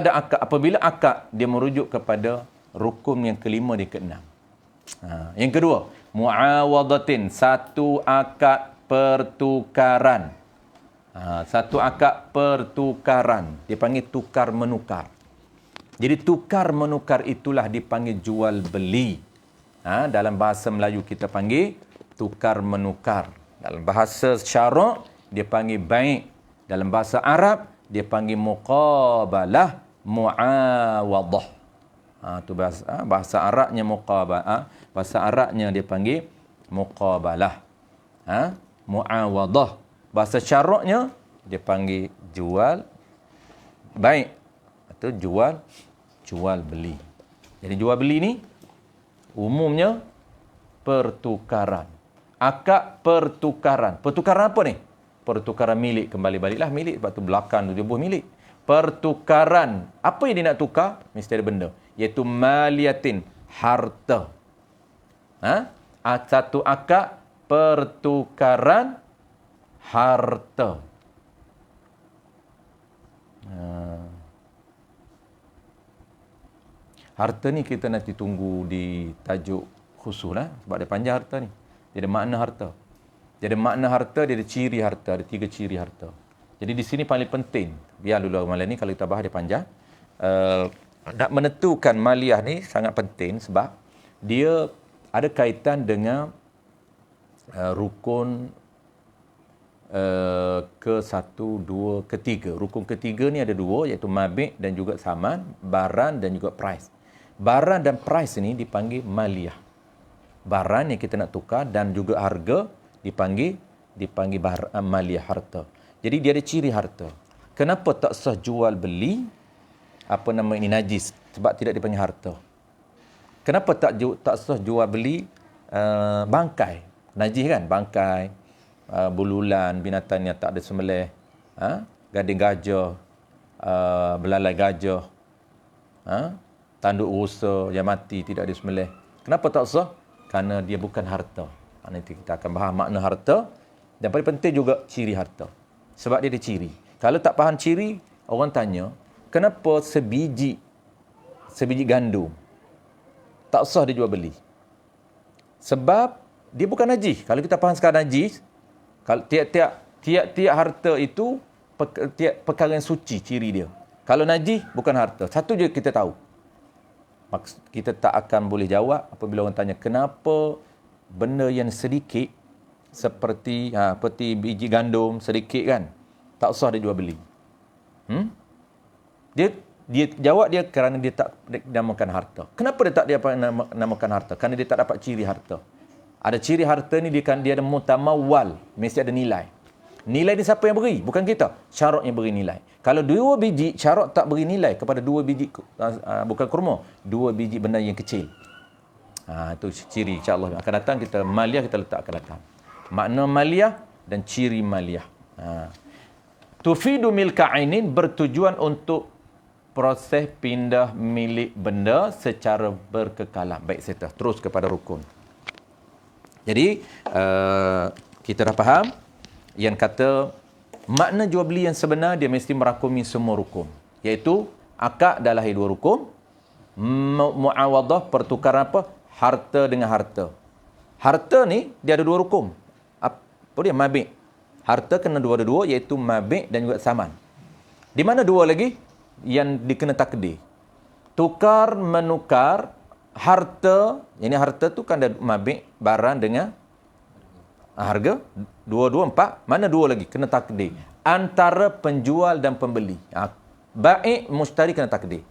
akad dia merujuk kepada rukun yang kelima dan keenam. Yang kedua, muawadatin, satu akad pertukaran. Satu akad pertukaran. Dia panggil tukar menukar. Jadi tukar menukar itulah dipanggil jual beli. Dalam bahasa Melayu kita panggil tukar menukar. Dalam bahasa syarak dia panggil bai'. Dalam bahasa Arab dia panggil muqabalah, muawadah. Tu bahasa Arabnya muqabalah. Bahasa Arabnya dia panggil muqabalah. Muawadah. Bahasa syaraknya dia panggil jual baik atau jual beli. Jadi jual beli ni umumnya pertukaran. Akad pertukaran. Pertukaran apa ni? Pertukaran milik. Kembali baliklah milik. Sebab tu belakang tu dia buah milik. Pertukaran. Apa yang dia nak tukar? Mesti ada benda. Iaitu maliyatin. Harta. Satu akad pertukaran harta. Harta ni kita nanti tunggu di tajuk khusus lah. Sebab dia panjang harta ni. Dia ada makna harta. Dia ada makna harta, dia ada ciri harta. Ada 3 ciri harta. Jadi di sini paling penting. Biar dulu malam ni kalau kita bahas dia panjang. Nak menentukan maliyah ni sangat penting sebab dia ada kaitan dengan rukun ke-1, 2, ketiga. Rukun ketiga ni ada 2 iaitu mabik dan juga saman, barang dan juga price. Barang dan price ni dipanggil maliyah. Barang yang kita nak tukar dan juga harga dipanggil maliyah harta. Jadi dia ada ciri harta. Kenapa tak sah jual beli ini najis? Sebab tidak dipanggil harta. Kenapa tak sah jual beli bangkai? Najis kan? Bangkai, bululan, binatang yang tak ada sembelih, gading gajah, belalai gajah, tanduk rusa yang mati tidak ada sembelih. Kenapa tak sah? Kerana dia bukan harta. Nanti kita akan bahas makna harta. Dan paling penting juga ciri harta. Sebab dia ada ciri. Kalau tak faham ciri, orang tanya, kenapa sebiji gandum tak sah dia jual beli? Sebab dia bukan najis. Kalau kita faham sekarang najis, kalau tiap-tiap harta itu perkara yang suci ciri dia. Kalau najis bukan harta. Satu je kita tahu. Kita tak akan boleh jawab apabila orang tanya kenapa benda yang sedikit seperti biji gandum sedikit kan tak sah dia jual beli. Dia jawab dia kerana dia tak namakan harta. Kenapa dia tak namakan harta? Kerana dia tak dapat ciri harta. Ada ciri harta ni dia ada mutamawwal, mesti ada nilai. Nilai ni siapa yang beri? Bukan kita. Syarak yang beri nilai. Kalau 2 biji, syarak tak beri nilai kepada 2 biji, bukan kurma, 2 biji benda yang kecil. Itu ciri insya-Allah. Akan datang kita maliyah kita letak akan datang. Makna maliyah dan ciri maliyah. Tufidu milka ainin bertujuan untuk proses pindah milik benda secara berkekalan. Baik, saya terus kepada rukun. Jadi, kita dah faham yang kata makna jual beli yang sebenar dia mesti merakumi semua rukun. Iaitu akad dah lahir 2 rukun. Muawadah pertukaran apa? Harta dengan harta. Harta ni dia ada 2 rukun. Apa dia? Mabik. Harta kena ada 2 iaitu mabik dan juga saman. Di mana 2 lagi? Yang dikena takdir. Tukar menukar harta. Ini harta tu kan ada mabik, barang dengan harga. 2, 4. Mana 2 lagi? Kena takdir. Antara penjual dan pembeli. Baik mustari kena takdir.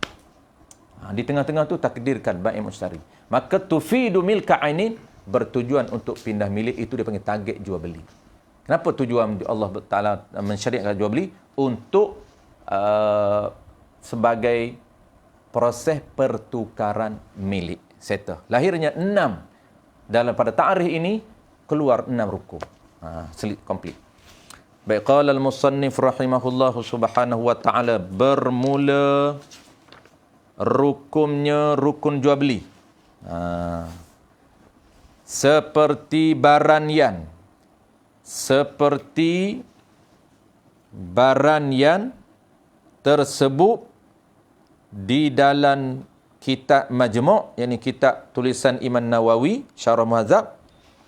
Di tengah-tengah tu takdirkan baik mustari. Maka tufidu milka ainin bertujuan untuk pindah milik, itu dia panggil target jual beli. Kenapa tujuan Allah Taala mensyariatkan jual beli? Untuk sebagai proses pertukaran milik. Settle. Lahirnya 6. Dalam pada ta'arif ini keluar 6 rukun. Komplit. Baik, qala al-musannif rahimahullah subhanahu wa ta'ala, bermula rukunnya rukun jual beli. Seperti baran yang tersebut di dalam kitab Majmu', yakni kitab tulisan Imam Nawawi Syarah Muhadzab,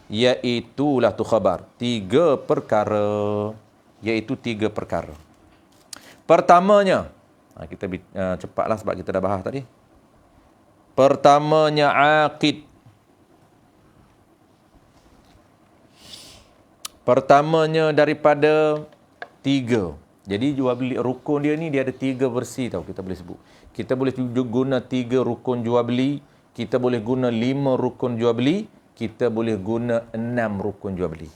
iaitulah tu khabar. 3 perkara. Iaitu 3 perkara. Pertamanya, kita cepatlah sebab kita dah bahas tadi. Pertamanya aqid. Pertamanya daripada 3. Jadi jual beli rukun dia ni dia ada 3 versi tau kita boleh sebut. Kita boleh guna 3 rukun jual beli, kita boleh guna 5 rukun jual beli, kita boleh guna 6 rukun jual beli.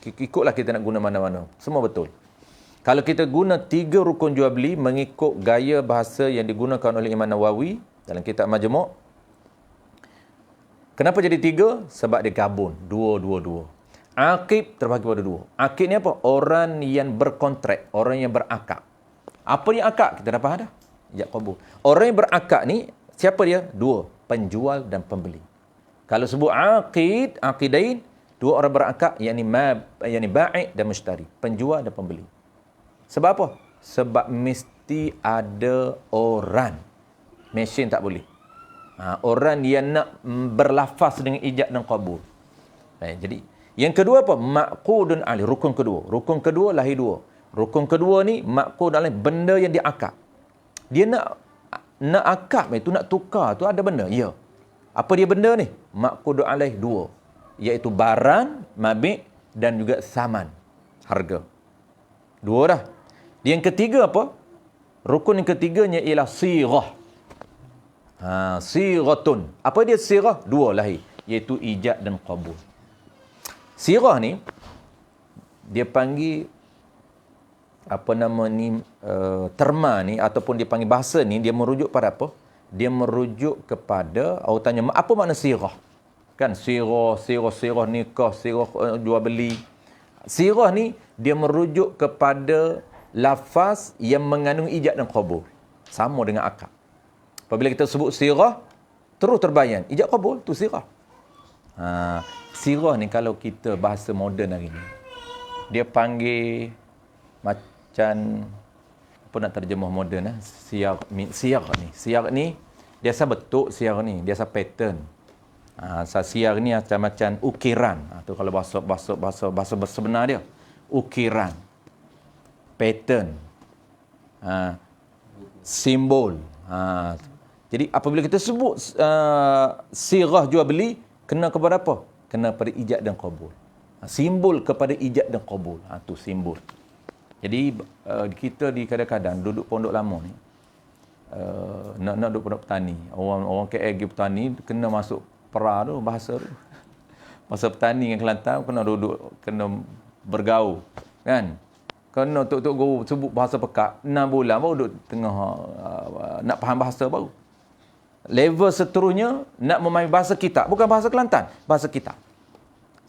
Ikutlah kita nak guna mana-mana. Semua betul. Kalau kita guna 3 rukun jual beli mengikut gaya bahasa yang digunakan oleh Imam Nawawi dalam kitab Majmu'. Kenapa jadi 3? Sebab dia gabung. 2. Aqib terbagi pada 2. Aqib ni apa? Orang yang berkontrak, orang yang berakad. Apa yang akad? Kita dah faham dah. Ijab qabul. Orang yang berakad ni, siapa dia? 2. Penjual dan pembeli. Kalau sebut aqid, aqidain, 2 orang berakad, yakni ba'i' dan mushtari. Penjual dan pembeli. Sebab apa? Sebab mesti ada orang. Mesin tak boleh. Orang yang nak berlafaz dengan ijab dan qabul. Baik, jadi, yang kedua apa? Ma'qudun alih. Rukun kedua. Rukun kedua lahir 2. Rukun kedua ni, ma'qud alih, benda yang diakad. Dia nak akad itu, nak tukar tu ada benda. Ya. Apa dia benda ni? Ma'qud alih 2. Iaitu barang, mabi' dan juga saman. Harga. 2 dah. Yang ketiga apa? Rukun yang ketiganya ialah sirah. Siratun. Apa dia sirah? 2 lahir. Iaitu ijab dan qabul. Sirah ni, dia panggil terma ni, ataupun dia panggil bahasa ni, dia merujuk pada apa? Dia merujuk kepada, awak tanya, apa makna sirah? Kan, sirah nikah, sirah jual beli. Sirah ni, dia merujuk kepada lafaz yang mengandung ijab dan qabul. Sama dengan akad. Apabila kita sebut sirah, terus terbayang. Ijab qabul, tu sirah. Sirah ni kalau kita bahasa moden hari ni, dia panggil macam, apa nak terjemah moden? Siar ni, dia asal bentuk siar ni, dia asal pattern. Siar ni macam ukiran. Tu kalau bahasa sebenar dia. Ukiran. Pattern. Simbol. Jadi apabila kita sebut sirah jual beli, kena kepada apa? Kena pada ijab dan qabul. Simbol kepada ijab dan qabul. Tu simbol. Jadi kita di kadang-kadang duduk pondok lama ni, nak duduk pondok petani. Orang KL pergi petani, kena masuk pera tu, bahasa tu. Bahasa petani dengan Kelantan, kena bergaul. Kan? Kena tok-tok guru sebut bahasa pekat, 6 bulan baru duduk tengah nak faham bahasa baru. Level seterusnya, nak memahami bahasa kitab. Bukan bahasa Kelantan, bahasa kitab.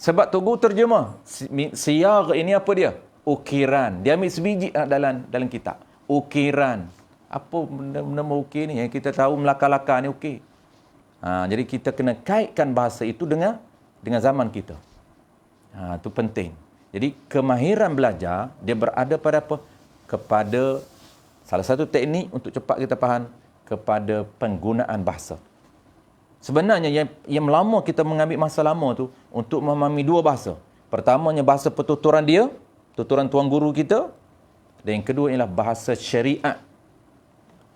Sebab Tok Guru terjemah. Siyar ini apa dia? Ukiran. Dia ambil sebiji dalam kitab. Ukiran. Apa benda ukir ni? Yang kita tahu Melaka-laka ni ukir. Jadi kita kena kaitkan bahasa itu dengan zaman kita. Itu penting. Jadi kemahiran belajar, dia berada pada apa? Kepada salah satu teknik untuk cepat kita faham, kepada penggunaan bahasa. Sebenarnya yang lama kita mengambil masa lama tu untuk memahami 2 bahasa. Pertamanya bahasa pertuturan dia, tuturan tuan guru kita, dan yang kedua ialah bahasa syariat.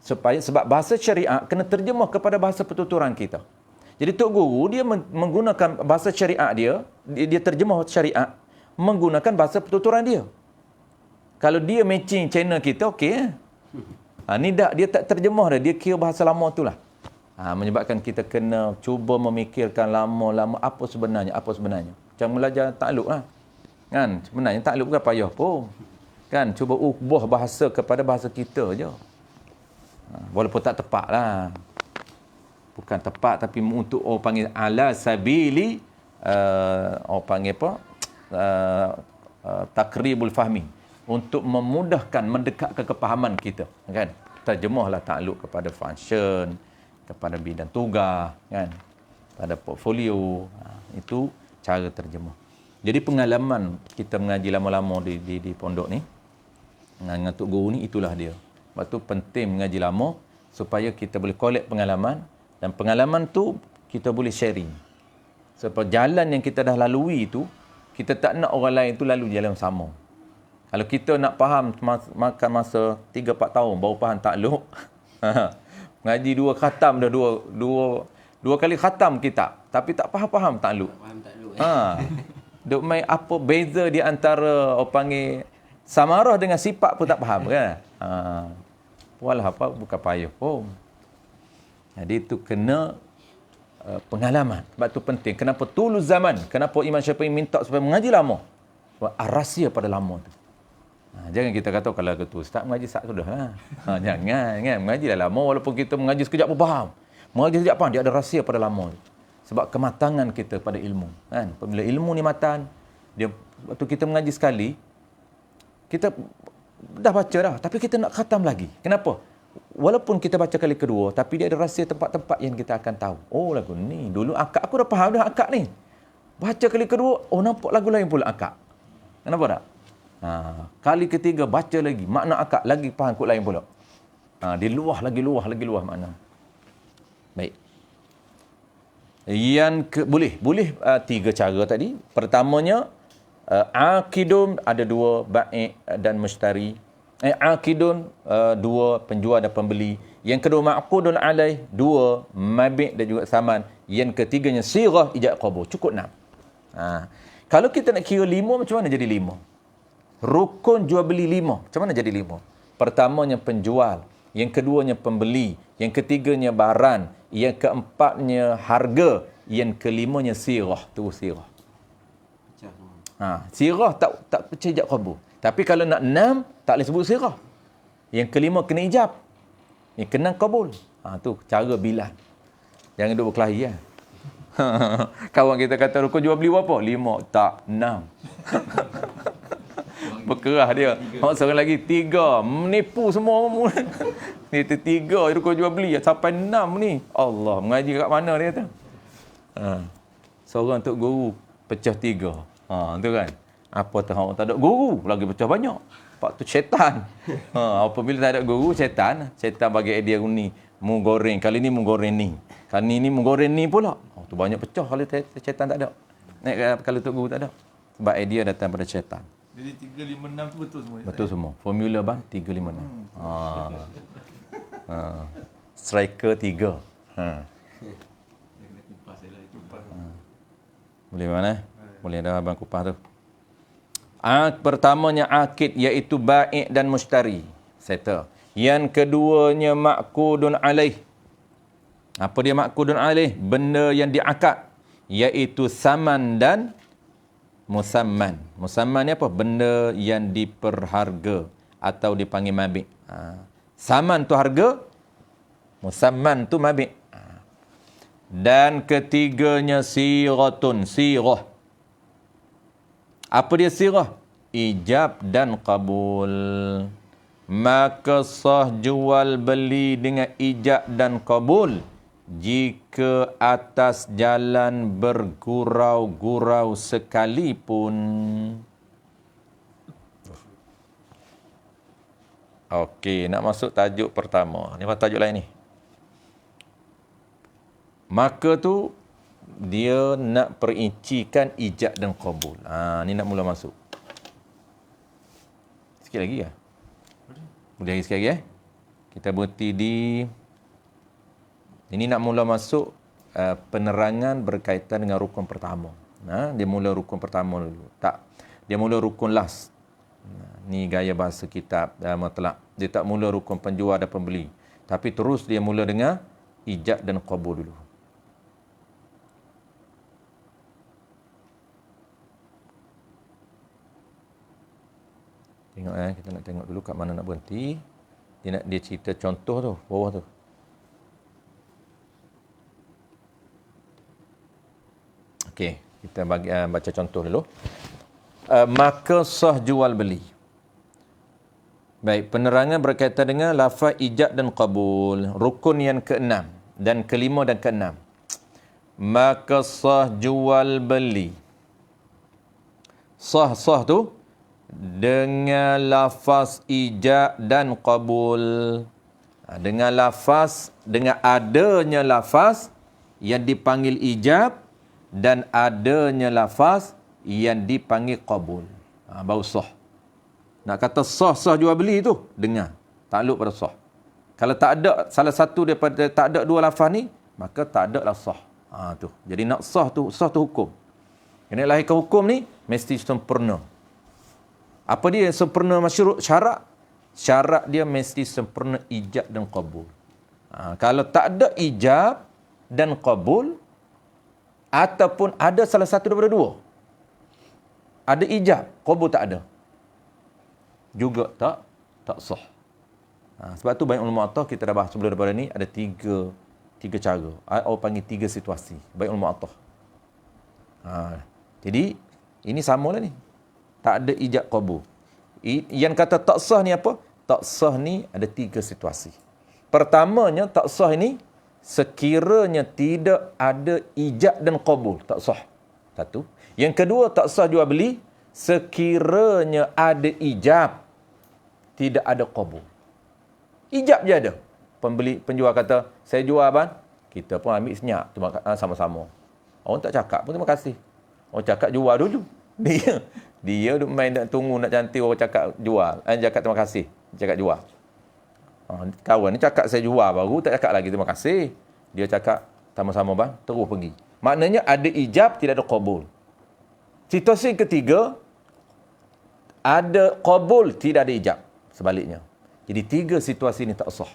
Sebab bahasa syariat kena terjemah kepada bahasa pertuturan kita. Jadi Tok Guru dia menggunakan bahasa syariat dia terjemah syariat menggunakan bahasa pertuturan dia. Kalau dia matching channel kita, okey. Ni dia tak terjemah dia kira bahasa lama tu lah. Menyebabkan kita kena cuba memikirkan lama-lama apa sebenarnya. Macam belajar takluk lah. Kan? Sebenarnya takluk bukan payah pun. Kan? Cuba ubah bahasa kepada bahasa kita je. Walaupun tak tepat lah. Bukan tepat, tapi untuk orang panggil ala sabili, orang panggil apa? Takribul fahmi. Untuk memudahkan, mendekatkan kepahaman kita. Kan? Terjemahlah takluk kepada function, kepada bidang tugas, kan? Pada portfolio. Itu cara terjemah. Jadi pengalaman kita mengaji lama-lama di pondok ni, dengan Tok Guru ni, itulah dia. Sebab tu penting mengaji lama, supaya kita boleh collect pengalaman, dan pengalaman tu kita boleh sharing. Sebab jalan yang kita dah lalui itu, kita tak nak orang lain tu lalu jalan sama. Kalau kita nak faham, makan masa 3-4 tahun baru faham takluk. Ngaji 2 khatam dah, dua kali khatam kitab, tapi tak faham takluk.
Faham takluk.
Duk main apa beza di antara orang panggil samarah dengan sifat pun tak faham kan. Walah apa bukan payah pun. Jadi itu kena pengalaman. Sebab tu penting. Kenapa tulus zaman? Kenapa Imam Syafi'i minta supaya mengaji lama? Sebab rahsia pada lama tu. Jangan kita kata kalau tu ustaz mengaji sat sudah lah. Jangan kan, mengaji dah lama walaupun kita mengaji sekejap pun faham. Mengaji sekejap faham, dia ada rahsia pada lama. Sebab kematangan kita pada ilmu, kan? Apabila ilmu ni matang, dia waktu kita mengaji sekali, kita dah baca dah, tapi kita nak khatam lagi. Kenapa? Walaupun kita baca kali kedua, tapi dia ada rahsia tempat-tempat yang kita akan tahu. Oh, lagu ni dulu akak aku dah faham dah akak ni. Baca kali kedua, oh nampak lagu lain pula akak. Kenapa tak? Kali ketiga baca lagi, makna akak lagi faham kot lain pula. Dia luah lagi luah makna. Baik. Boleh tiga cara tadi. Pertamanya akidun ada dua, bai' dan mustari. Akidun dua, penjual dan pembeli. Yang kedua ma'qudun alaih, dua, mabi' dan juga saman. Yang ketiganya sirah ijab qabul. Cukup 6. Kalau kita nak kira 5, macam mana jadi 5? Rukun jual beli 5, macam mana jadi 5? Pertamanya penjual, yang keduanya pembeli, yang ketiganya barang, yang keempatnya harga, yang kelimanya sirah. Tu sirah. Sirah tak pecah ijab qabul. Tapi kalau nak 6, tak boleh sebut sirah. Yang kelima kena ijab. Yang keenam qabul. Tu cara bilan. Jangan duduk berkelahi lah. Kawan kita kata rukun jual beli berapa? 5. Tak, 6. Berkerah dia. Seorang lagi 3. Menipu semua. Ni 3 rukun jual beli. Sampai 6 ni. Allah, mengaji kat mana dia kata? Seorang untuk guru pecah 3. Tu kan. Apa tu? Tak ada guru. Lagi pecah banyak. Pak tu syaitan. Apabila tak ada guru, syaitan bagi idea ni. Mu goreng. Kali ni mu goreng ni. Kali ni mu goreng ni pula. Tu banyak pecah kalau syaitan tak ada. Kalau tu guru tak ada. Sebab idea datang pada syaitan.
Jadi 3, 5, 6 tu betul semua?
Betul semua. Formula bang 3, 5, 6. Striker 3. Boleh mana? Boleh dah abang kupas tu. Pertamanya akid iaitu bai' dan mustari. Settle. Yang keduanya ma'qudun alaih. Apa dia ma'qudun alaih? Benda yang diakad, iaitu saman dan musamman. Musamman ni apa? Benda yang diperharga atau dipanggil mabi'. Saman tu harga, musamman tu mabi'. Dan ketiganya siratun, sirah. Apa dia sirah? Ijab dan qabul. Maka sah jual beli dengan ijab dan qabul jika atas jalan bergurau-gurau sekalipun. Okey, nak masuk tajuk pertama. Ni apa tajuk lain ni? Maka tu dia nak perincikan ijab dan qabul. Ni nak mula masuk. Sikit lagi ya? Boleh lagi sikit lagi Kita berhenti di ini nak mula masuk penerangan berkaitan dengan rukun pertama. Dia mula rukun pertama dulu. Tak. Dia mula rukun last. Ni gaya bahasa kitab mutlak. Dia tak mula rukun penjual dan pembeli. Tapi terus dia mula dengan ijab dan qabul dulu. Tengok kita nak tengok dulu kat mana nak berhenti. Dia cerita contoh tu, bawah tu. Okey, kita baca contoh dulu. Maka sah jual beli. Baik, penerangan berkaitan dengan lafaz ijab dan qabul, rukun yang ke-6 dan ke-5 dan ke-6. Maka sah jual beli. Sah tu dengan lafaz ijab dan qabul. Dengan lafaz, dengan adanya lafaz yang dipanggil ijab dan adanya lafaz yang dipanggil qabul. Baru sah. Nak kata sah jual beli tu, dengar. Takluk pada sah. Kalau tak ada salah satu daripada, tak ada dua lafaz ni, maka tak ada lah sah. Tu. Jadi nak sah tu hukum. Kena lahirkan hukum ni, mesti sempurna. Apa dia sempurna masyurut syarat? Syarat dia mesti sempurna ijab dan qabul. Kalau tak ada ijab dan qabul, ataupun ada salah satu daripada dua. Ada ijab, qabul tak ada. juga tak sah. Sebab tu banyak ulama atas, kita dah bahas sebelum daripada ni, ada tiga cara. Orang panggil 3 situasi. Banyak ulama atas. Jadi, ini samalah ni. Tak ada ijab qabul. Yang kata tak sah ni apa? Tak sah ni ada 3 situasi. Pertamanya, tak sah ni sekiranya tidak ada ijab dan qabul. Tak sah. Satu. Yang kedua, tak sah jual beli sekiranya ada ijab, tidak ada qabul. Ijab je ada. Penjual kata, saya jual abang, kita pun ambil senyap, sama-sama. Orang tak cakap pun terima kasih. Orang cakap jual dulu. Dia duk main nak tunggu nak cantik orang cakap jual. Cakap terima kasih. Cakap jual. Kawan ni cakap saya jual baru, tak cakap lagi terima kasih. Dia cakap sama-sama bang, terus pergi. Maknanya ada ijab, tidak ada qabul. Situasi ketiga, ada qabul, tidak ada ijab. Sebaliknya. Jadi 3 situasi ini tak sah.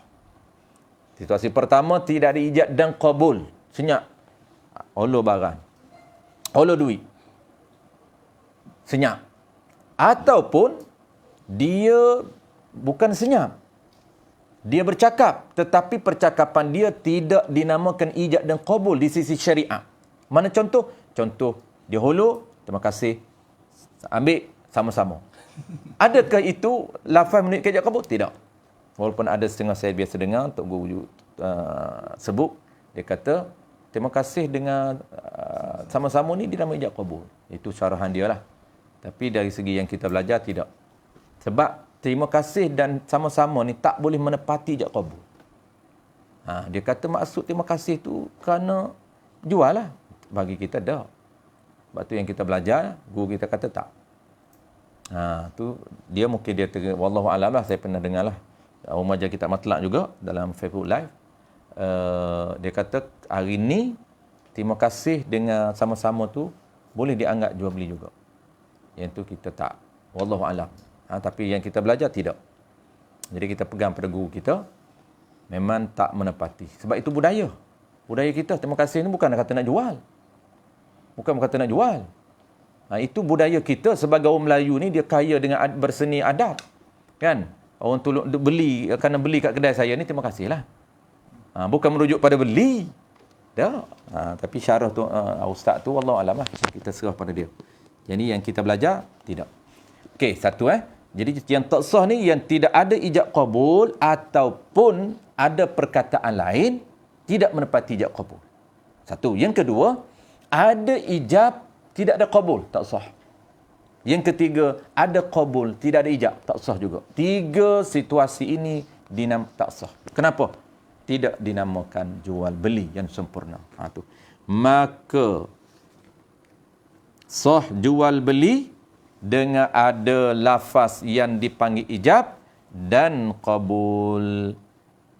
Situasi pertama, tidak ada ijab dan qabul. Senyap. Olo barang. Olo duit. Senyap. Ataupun dia bukan senyap. Dia bercakap, tetapi percakapan dia tidak dinamakan ijab dan qabul di sisi syariat. Mana contoh? Contoh, dia holo, terima kasih. Ambil sama-sama. Adakah itu lafaz menunjukkan ijab qabul? Tidak. Walaupun ada setengah saya biasa dengar, Tok Guru sebut, dia kata, terima kasih dengan sama-sama ni dinamai ijab qabul. Itu syarahan dia lah. Tapi dari segi yang kita belajar, tidak. Sebab terima kasih dan sama-sama ni tak boleh menepati ijab qabul. Dia kata maksud terima kasih tu kerana jual lah. Bagi kita dah. Sebab tu yang kita belajar, guru kita kata tak. Tu dia mungkin dia wallahu alam lah, saya pernah dengar lah. Umayyah kitab Matlaq juga dalam Facebook Live. Dia kata hari ni terima kasih dengan sama-sama tu boleh dianggap jual beli juga. Yang tu kita tak. Wallahu alam. Tapi yang kita belajar tidak. Jadi kita pegang pada guru kita, memang tak menepati. Sebab itu budaya. Budaya kita, terima kasih ni bukan kata nak jual. Bukan kata nak jual. Itu budaya kita sebagai orang Melayu ni, dia kaya dengan berseni adat. Kan? Orang tolong beli, kerana beli kat kedai saya ni, terima kasih lah. Bukan merujuk pada beli. Dah. Tapi syarah tu, ustaz tu, Allah alam lah. Kita serah pada dia. Jadi yang kita belajar, tidak. Okey, satu Jadi yang tak sah ni, yang tidak ada ijab qabul ataupun ada perkataan lain, tidak menepati ijab qabul. Satu. Yang kedua, ada ijab, tidak ada qabul, tak sah. Yang ketiga, ada qabul, tidak ada ijab, tak sah juga. 3 situasi ini tak sah. Kenapa? Tidak dinamakan jual beli yang sempurna. Tu. Maka sah jual beli dengan ada lafaz yang dipanggil ijab dan qabul.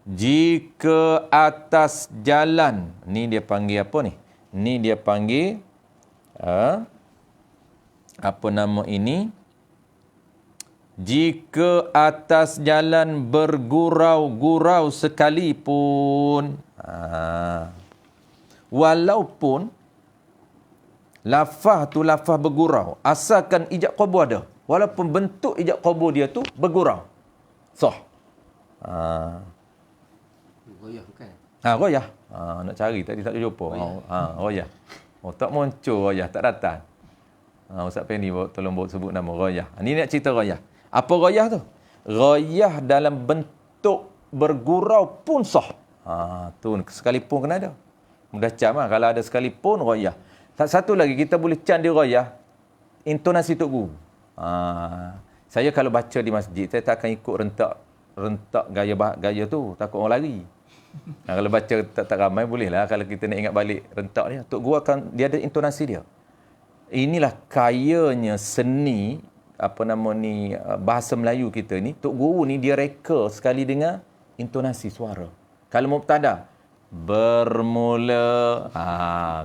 Jika atas jalan, ni dia panggil apa ni? Ni dia panggil apa nama ini? Jika atas jalan bergurau-gurau sekalipun, walaupun lafaz tu lafaz bergurau, asalkan ijab qabul ada, walaupun bentuk ijab qabul dia tu bergurau, sah.
Goyah bukan?
Goyah. Nak cari tadi tak jumpa. Goyah. Tak muncul Royah, tak datang. Ustaz Penny tolong sebut nama Royah. Ni nak cerita Royah. Apa Royah tu? Royah dalam bentuk bergurau pun sah. Tu sekalipun kena ada. Mudah cam lah. Kalau ada sekalipun Royah. Satu lagi kita boleh can di Royah, intonasi Tok Guru. Saya kalau baca di masjid, saya tak akan ikut rentak gaya tu. Takut orang lari. Kalau baca tak ramai bolehlah. Kalau kita nak ingat balik rentak dia, Tok Guru dia ada intonasi dia. Inilah kayanya seni bahasa Melayu kita ni. Tok Guru ni dia reka sekali dengan intonasi suara. Kalau mubtada, bermula,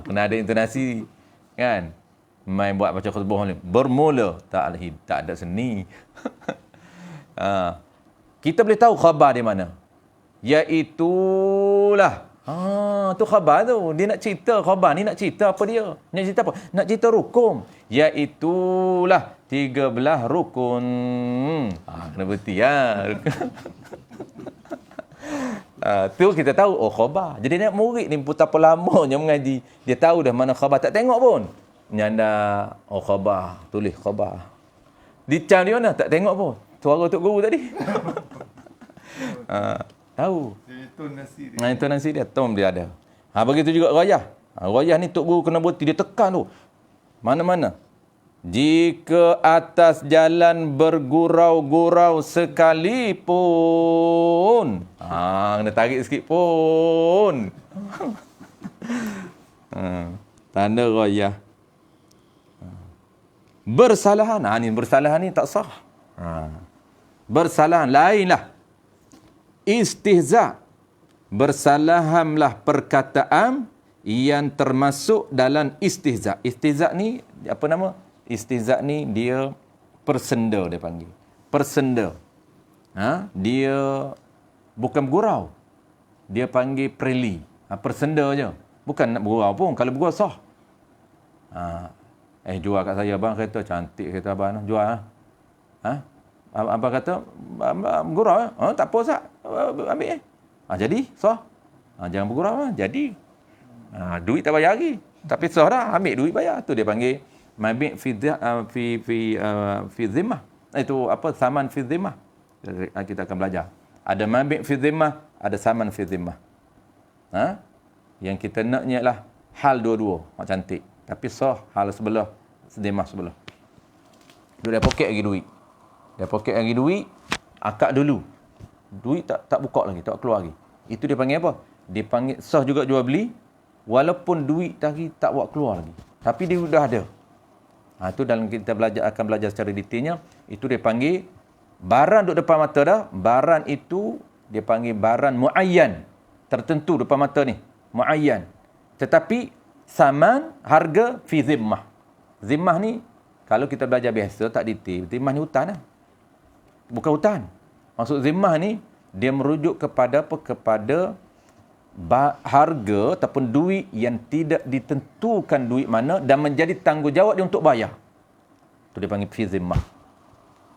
kena ada intonasi kan. Main buat baca khutbah ni, bermula, tak ada seni. Kita boleh tahu khabar di mana. Iaitulah. Tu khabar tu. Dia nak cerita khabar ni, nak cerita apa dia? Nak cerita apa? Nak cerita rukum. Iaitulah 13 rukun. Kena berhenti ya. Tu kita tahu, oh khabar. Jadi nak murid ni betapa lamanya mengaji. Dia tahu dah mana khabar. Tak tengok pun. Nyanda, oh khabar. Tulis khabar. Dicam di mana? Tak tengok pun. Suara Tok Guru tadi. Tahu.
Jadi tun nasi dia.
Nah, itu nasi dia. Tom dia ada. Begitu juga rayah. Rayah ni Tok Guru kena berhenti. Dia tekan tu. Mana-mana. Jika atas jalan bergurau-gurau sekalipun. Kena tarik sikit pun. Tanda rayah. Bersalahan. Ni bersalahan ni tak sah. Bersalahan. Lainlah. Istihza. Bersalahamlah perkataan yang termasuk dalam istihza. Istihza ni, apa nama? Istihza ni dia persenda dia panggil. Persenda. Dia bukan bergurau. Dia panggil preli. Persenda je. Bukan nak bergurau pun. Kalau bergurau sah. Jual kat saya abang kereta. Cantik kereta abang. Jual. Abang kata, bergurau. Tak apa Ustaz. Ambil jadi sah. Jangan bergurau. Jadi. Duit tak bayar lagi. Tapi sah dah. Ambil duit bayar. Tu dia panggil mabik fi zimmah. Itu apa? Saman fi zimmah. Kita akan belajar. Ada mabik fi zimmah, ada saman fi zimmah. Yang kita naknya lah hal dua-dua. Cantik. Tapi sah hal sebelah, zimmah sebelah. Dia poket lagi duit. Dia poket lagi duit, akad dulu. Duit tak buka lagi, tak keluar lagi. Itu dia panggil apa? Dia panggil sah juga jual beli, walaupun duit tadi tak buat keluar lagi. Tapi dia sudah ada. Itu dalam kita akan belajar secara detailnya. Itu dia panggil barang duduk depan mata dah. Barang itu dia panggil barang muayyan. Tertentu depan mata ni. Muayyan. Tetapi saman, harga fi zimmah. Zimmah ni kalau kita belajar biasa tak detail. Zimmah ni hutang lah. Bukan hutang. Maksud zimmah ni dia merujuk kepada apa? Kepada harga ataupun duit yang tidak ditentukan duit mana dan menjadi tanggungjawab dia untuk bayar. Itu dia panggil fi zimmah.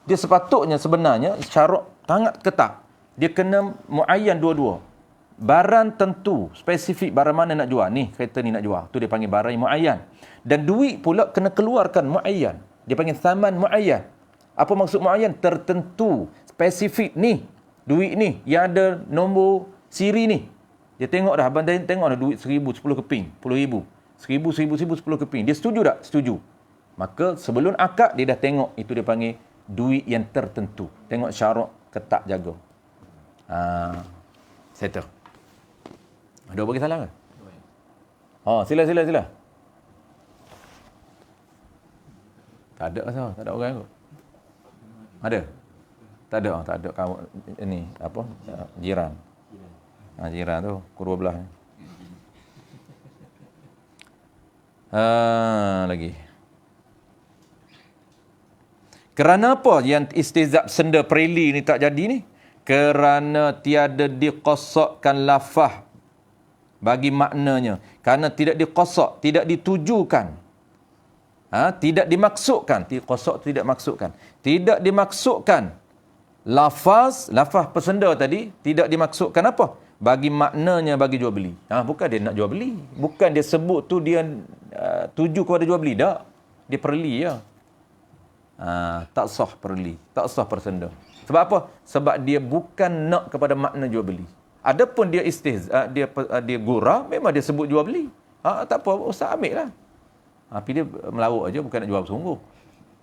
Dia sepatutnya sebenarnya syarat sangat ketat. Dia kena muayyan dua-dua. Barang tentu, spesifik barang mana nak jual. Ni kereta ni nak jual. Tu dia panggil barang yang muayyan. Dan duit pula kena keluarkan muayyan. Dia panggil saman muayyan. Apa maksud muayyan? Tertentu, spesifik ni. Duit ni yang ada nombor siri ni. Dia tengok dah, abang tengok dah duit 1,000, 10 keping, 10,000. 1,000, 1000, 10 keping. Dia setuju tak? Setuju. Maka sebelum akad, dia dah tengok. Itu dia panggil duit yang tertentu. Tengok syarat, ketat jaga. Settle. Ada bagi salah ke? Sila. Tak ada asal, tak ada orang kot. Ada? Tak ada. Kamu ini apa? Jiran. Jiran tu, kedua belah ni. Lagi. Kerana apa yang istihzab senda preli ni tak jadi ni? Kerana tiada diqasakkan lafaz bagi maknanya. Kerana tidak diqasak, tidak ditujukan. Tidak dimaksudkan. Qasak tidak maksudkan. Tidak dimaksudkan lafaz persenda tadi tidak dimaksudkan apa? Bagi maknanya bagi jual beli. Bukan dia nak jual beli. Bukan dia sebut tu dia tuju kepada jual beli. Tak. Dia perli je. Tak sah perli. Tak sah persenda. Sebab apa? Sebab dia bukan nak kepada makna jual beli. Adapun dia dia gurau, memang dia sebut jual beli. Tak apa, Ustaz ambil lah. Tapi dia melawak aja, bukan nak jual sungguh.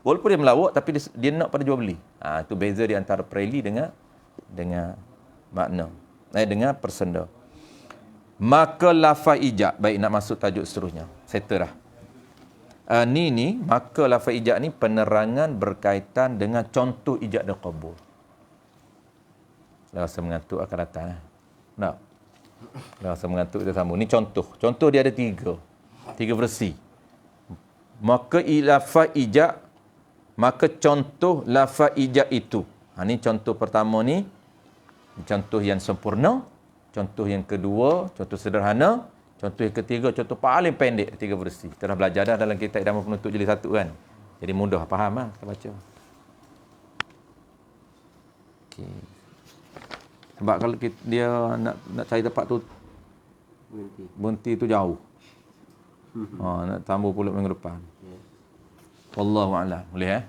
Walaupun dia melawak, tapi dia nak pada jual beli. Itu beza di antara preli dengan makna. Dengan persenda. Maka lafaz ijab. Baik, nak masuk tajuk seterusnya. Settle dah. Ni, maka lafaz ijab ni penerangan berkaitan dengan contoh ijab dan qabul. Dah rasa mengantuk akan datang. Tak? Dah rasa mengantuk kita sambung. Ni contoh. Contoh dia ada 3 versi. Maka lafaz ijab, maka contoh lafaz ijab itu. Ni contoh pertama ni. Contoh yang sempurna. Contoh yang kedua, contoh sederhana. Contoh yang ketiga, contoh paling pendek, 3 versi. Kita dah belajar dah dalam kitab Idamah Penuntut Jilid 1 kan. Jadi mudah faham lah kita baca. Okey. Sebab kalau dia nak cari tempat tu berhenti tu jauh. Nak tambah pula minggu depan. Wallahu a'lam. Boleh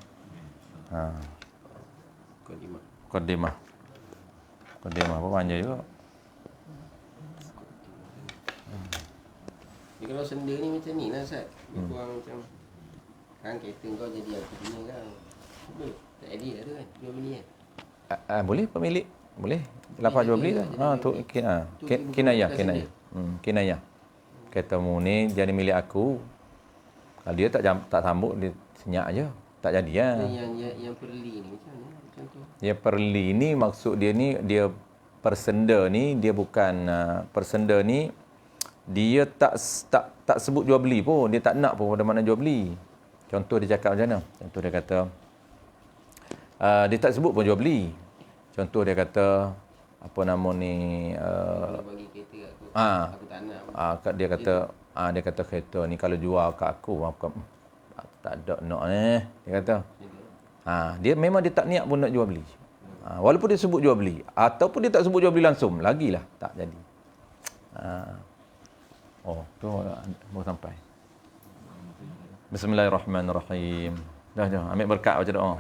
Muqaddimah apa panjang juga.
Dia kalau senda ni macam ni lah Ustaz. Dia kurang macam kan kereta kau jadi aku punya kan. Boleh. Tak edit ada kan. Jual beli kan.
Boleh pemilik. Boleh. Lafaz jual beli lah. Tu kinayah. Kinayah. Keretamu ni jadi milik aku. Kalau dia tak sambut, dia senyap aje. Tak jadi ya.
Yang perli ni macam mana? Contoh.
Yang perli ni maksud dia ni, dia persenda ni, dia bukan persenda ni, dia tak sebut jual beli pun. Dia tak nak pun pada mana jual beli. Contoh dia cakap macam mana? Contoh dia kata, dia tak sebut pun jual beli. Contoh dia kata, apa nama ni,
Kalau bagi kereta aku tak nak.
dia kata kereta ni kalau jual kat aku tak ada nak ni. Dia kata. Dia memang dia tak niat pun nak jual beli. Walaupun dia sebut jual beli ataupun dia tak sebut jual beli langsung, lagilah tak jadi. Tu baru sampai. Bismillahirrahmanirrahim. Dah ambil berkat baca doa.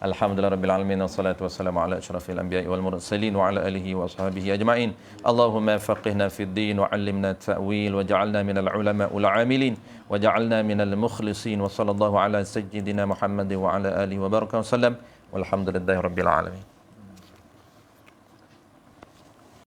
Alhamdulillahirabbil alamin wassalatu wassalamu ala asyrafil anbiya'i wal mursalin wa ala alihi wa ashabihi ajma'in. Allahumma faqihna fid din wa 'allimna ta'wil wa ja'alna minal ulama'il 'amilin wa ja'alna minal mukhlisin wa sallallahu ala sayyidina Muhammad wa ala alihi wa baraka wa sallam walhamdulillahirabbil alamin.